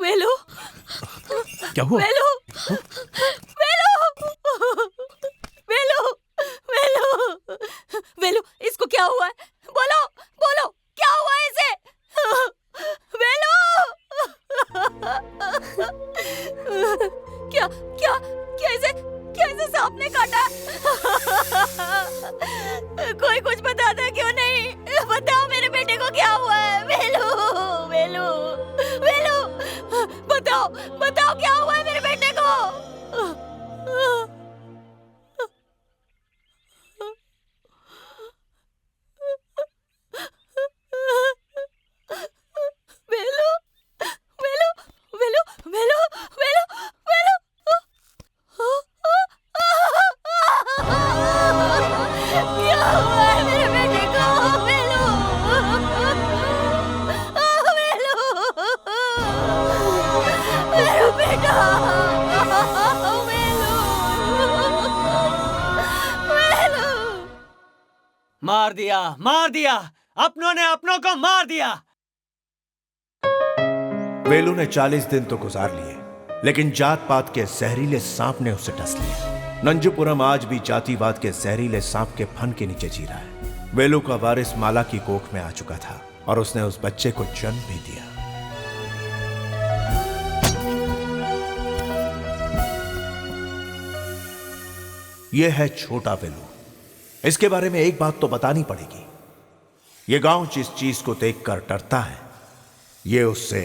वेलू, क्या हुआ? वेलू, वेलू, वेलू, वेलू, वेलू, इसको क्या हुआ है? बोलो, बोलो, क्या हुआ है इसे? वेलू, क्या क्या क्या इसे सांप ने काटा? कोई कुछ बताता क्यों नहीं? बताओ मेरे बेटे को क्या हुआ है? वेलू, वेलू, वेलू, बताओ, बताओ क्या हुआ है मेरे बेटे मार दिया, अपनों ने अपनों को मार दिया। वेलू ने 40 दिन तो गुजार लिए, लेकिन जात पात के जहरीले सांप ने उसे डस लिया। नंजूपुरम आज भी जातिवाद के जहरीले सांप के फन के नीचे जी रहा है। वेलू का वारिस माला की कोख में आ चुका था और उसने उस बच्चे को जन्म भी दिया। यह है छोटा वेलू। इसके बारे में एक बात तो बतानी पड़ेगी। यह गांव जिस चीज को देखकर डरता है, यह उससे